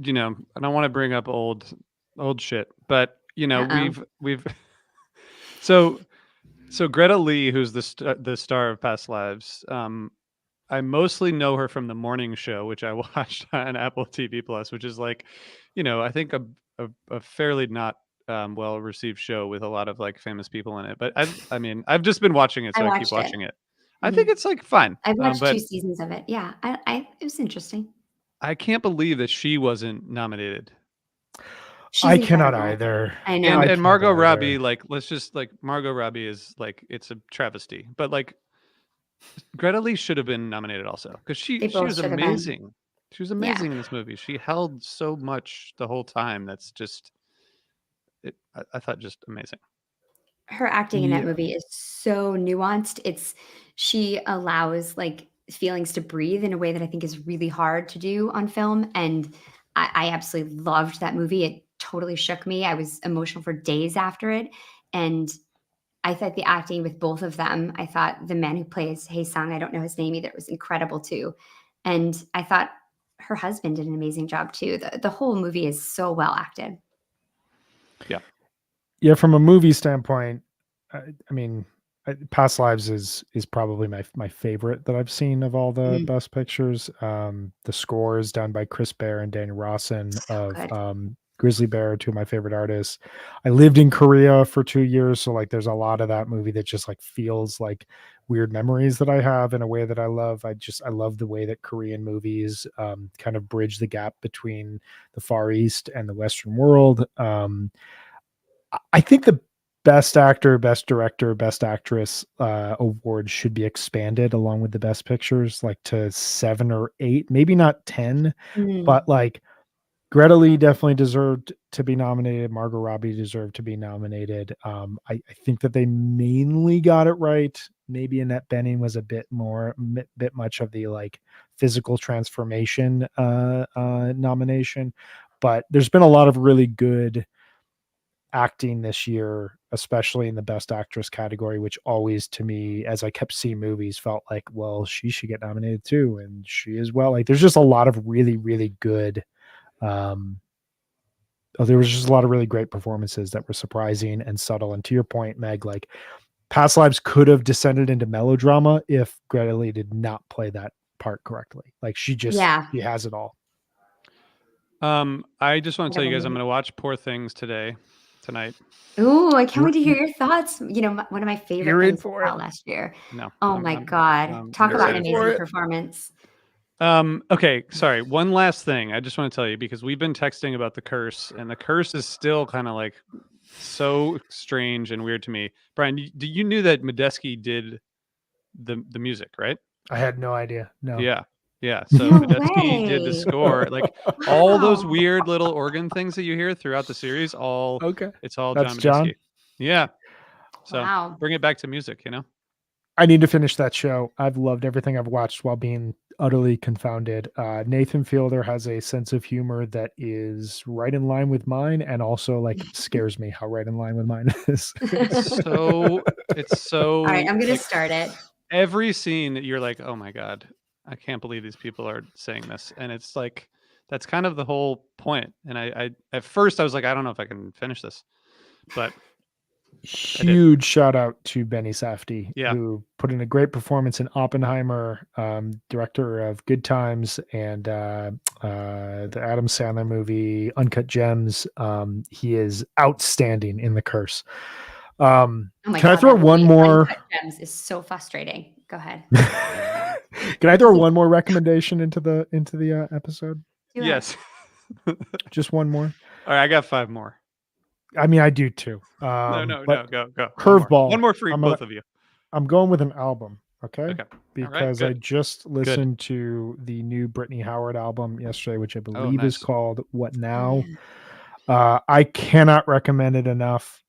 you know, I don't want to bring up old shit, but you know, Uh-oh. we've so Greta Lee, who's the star of Past Lives, I mostly know her from the morning show, which I watched on Apple TV Plus, which is like, you know, I think a fairly not well received show with a lot of like famous people in it. But I mean, I've just been watching it, I so I keep watched it. watching it. I think Mhm. it's like fine, I watched but 2 seasons of it. Yeah, I it was interesting. I can't believe that she wasn't nominated. She's I cannot incredible. either. I And know. I and can't Margot Robbie, either. like, let's just like Margot Robbie is like it's a travesty, but like Greta Lee should have been nominated also because They she both was should have been. amazing. She was Yeah. amazing in this movie. She held so much the whole time. That's just I thought just amazing. Her acting in that Yeah. movie is so nuanced. She allows, like, feelings to breathe in a way that I think is really hard to do on film, and I absolutely loved that movie. It totally shook me. I was emotional for days after it, and I thought the acting with both of them, I thought the man who plays Hae-sung, I don't know his name either, was incredible too, and I thought her husband did an amazing job too. The whole movie is so well acted. Yeah. Yeah, from a movie standpoint, I mean, Past Lives is probably my favorite that I've seen of all the Mhm. best pictures. The score is done by Chris Bear and Daniel Rawson So of good. Grizzly Bear, two of my favorite artists. I lived in Korea for 2 years, so like there's a lot of that movie that just like feels like weird memories that I have in a way that I love. I love the way that Korean movies kind of bridge the gap between the Far East and the Western world. I think the best actor, best director, best actress awards should be expanded along with the best pictures, like to 7 or 8, maybe not 10, Mm. but like Greta Lee definitely deserved to be nominated. Margot Robbie deserved to be nominated. I think that they mainly got it right. Maybe Annette Bening was a bit much of the like physical transformation nomination, but there's been a lot of really good acting this year, especially in the best actress category, which always to me, as I kept seeing movies, felt like, well, she should get nominated too. And she as well. Like there's just a lot of really, really good um there was just a lot of really great performances that were surprising and subtle. And to your point, Meg, like Past Lives could have descended into melodrama if Greta Lee did not play that part correctly. Like Yeah. she has it all. I just want to tell you Incredible guys, I'm movie. going to watch Poor Things tonight. Ooh, I can't You're wait to hear your thoughts. You know, one of my favorite you're in things for I it. saw last year. No, Oh my god. I'm Talk You're about an in excited. for amazing it. performance. Okay, sorry. One last thing I just want to tell you because we've been texting about the curse, and the curse is still kind of like so strange and weird to me. Brian, you knew that Medeski did the music, right? I had no idea. No. Yeah, yeah. So No Medeski did the way. score, like all those Wow. weird little organ things that you hear throughout the series. Okay. It's all That's John Medeski. John. Yeah. So Wow. bring it back to music, you know. I need to finish that show. I've loved everything I've watched while being utterly confounded. Nathan Fielder has a sense of humor that is right in line with mine and also like scares me how right in line with mine is. It's All right, so I'm gonna like start it. every scene you're like, oh my god, I can't believe these people are saying this, and it's like that's kind of the whole point. And I at first I was like, I don't know if I can finish this, but I did. Huge shout out to Benny Safdie, Yeah. who put in a great performance in Oppenheimer, director of Good Times and the Adam Sandler movie Uncut Gems. He is outstanding in The Curse. Oh my Can I god, throw that one movie, more? Uncut Gems, is so frustrating. Go ahead. Can I throw one more recommendation into the episode? Do it. Yes. Just one more. All right, I got 5 more. I mean, I do too. No, But go. curveball. One more for I'm both of you. going with an album. Okay. Okay. All right, Because I good. just listened to the new Brittany Howard album yesterday, which I Oh, believe is nice. called What Oh Now. yeah. I cannot recommend it enough.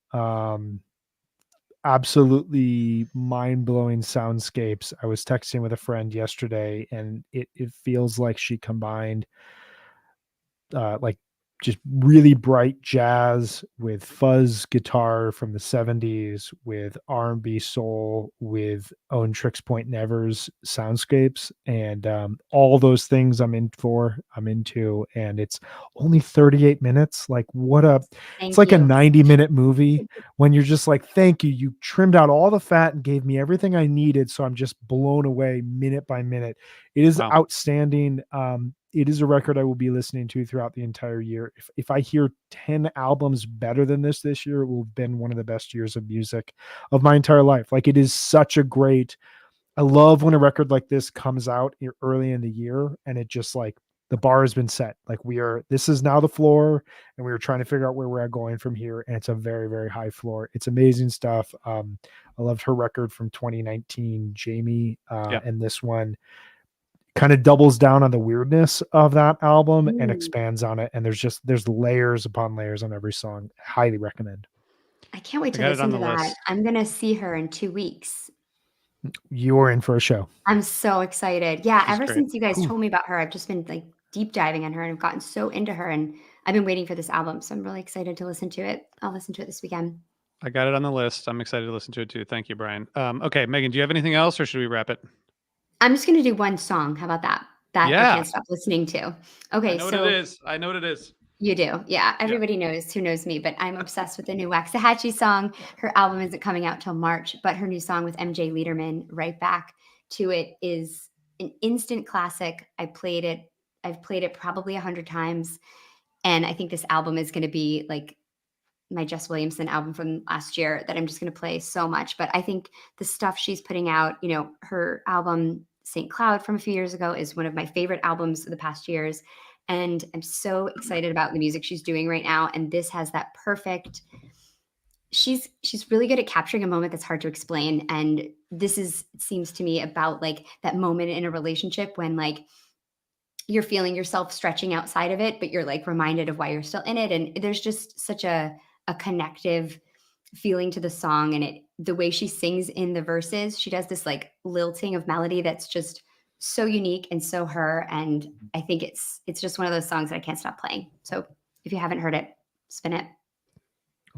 Absolutely mind-blowing soundscapes. I was texting with a friend yesterday, and it feels like she combined like just really bright jazz with fuzz guitar from the 70s, with R&B soul, with Owen Tricks Point Never's soundscapes, and all those things I'm into, and it's only 38 minutes. Like it's Thank like a you. 90-minute movie when you're just like, thank you, you trimmed out all the fat and gave me everything I needed, so I'm just blown away minute by minute. It is Wow. outstanding. It is a record I will be listening to throughout the entire year. If I hear 10 albums better than this year, it will have been one of the best years of music of my entire life. Like, it is such a great, I love when a record like this comes out early in the year, and it just like the bar has been set. Like, this is now the floor, and we are trying to figure out where we're going from here. And it's a very, very high floor. It's amazing stuff. I loved her record from 2019, Jamie, Yeah. and this one kind of doubles down on the weirdness of that album and Mm. expands on it. And there's layers upon layers on every song. Highly recommend. I can't wait I to got it on listen to the that. list. I'm gonna see her in 2 weeks. You're in for a show. I'm so excited. Yeah, She's ever great. since you guys Ooh. told me about her, I've just been like deep diving on her and I've gotten so into her, and I've been waiting for this album. So I'm really excited to listen to it. I'll listen to it this weekend. I got it on the list. I'm excited to listen to it too. Thank you, Brian. Okay, Megan, do you have anything else, or should we wrap it? I'm just gonna do one song. How about that? That I Yeah, can't stop listening to. I Okay, know what it so is. I know what it is. you do. Yeah, Yeah. everybody knows who knows me, but I'm obsessed with the new Waxahachie song. Her album isn't coming out till March, but her new song with MJ Liederman, Right Back to It, is an instant classic. I've played it probably 100 times. And I think this album is going to be like my Jess Williamson album from last year that I'm just going to play so much. But I think the stuff she's putting out, her album St. Cloud from a few years ago is one of my favorite albums of the past years. And I'm so excited about the music she's doing right now. And this has that perfect. She's really good at capturing a moment that's hard to explain. And it seems to me about like that moment in a relationship when like you're feeling yourself stretching outside of it, but you're like reminded of why you're still in it. And there's just such a connective feeling to the song. And the way she sings in the verses, she does this like lilting of melody that's just so unique and so her. And I think it's just one of those songs that I can't stop playing. So if you haven't heard it, spin it.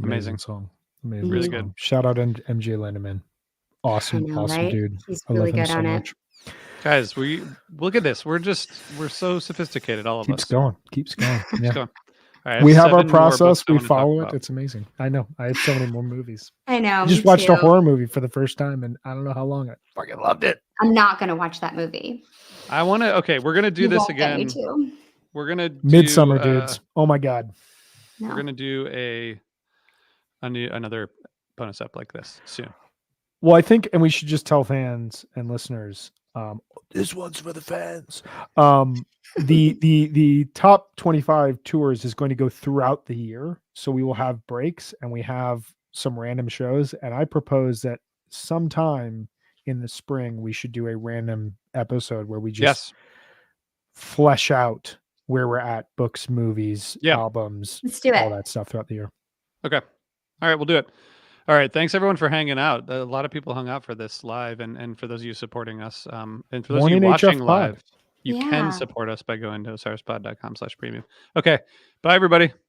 Amazing. Song. Amazing Really song. good. Shout out MJ Lindemann. Awesome, I know, awesome right? dude. He's I really love him good so on it. much. Guys, we look at this. We're so sophisticated, all of Keeps us. going. Keeps going. Keeps Yeah. going. All right, We have our 7 more books process. I We wanna talk follow it. about. It's amazing. I know. I have so many more movies. I know. I just me watched a too. horror movie for the first time, and I don't know how long. I fucking loved it. I'm not going to watch that movie. I want to. Okay, we're gonna do You this won't get me again. to. We're gonna do Midsummer, dudes. Oh my god. We're No. gonna do another bonus up like this soon. Well, I think, and we should just tell fans and listeners, this one's for the fans. The top 25 tours is going to go throughout the year, so we will have breaks and we have some random shows. And I propose that sometime in the spring we should do a random episode where we just flesh out where we're at, books, movies, albums, Let's do all it. that stuff throughout the year. Okay. All right, we'll do it. All right. Thanks everyone for hanging out. A lot of people hung out for this live, and for those of you supporting us, and for those Morning of you watching HF Pod. live, you Yeah. can support us by going to osirspod.com/premium. Okay. Bye everybody.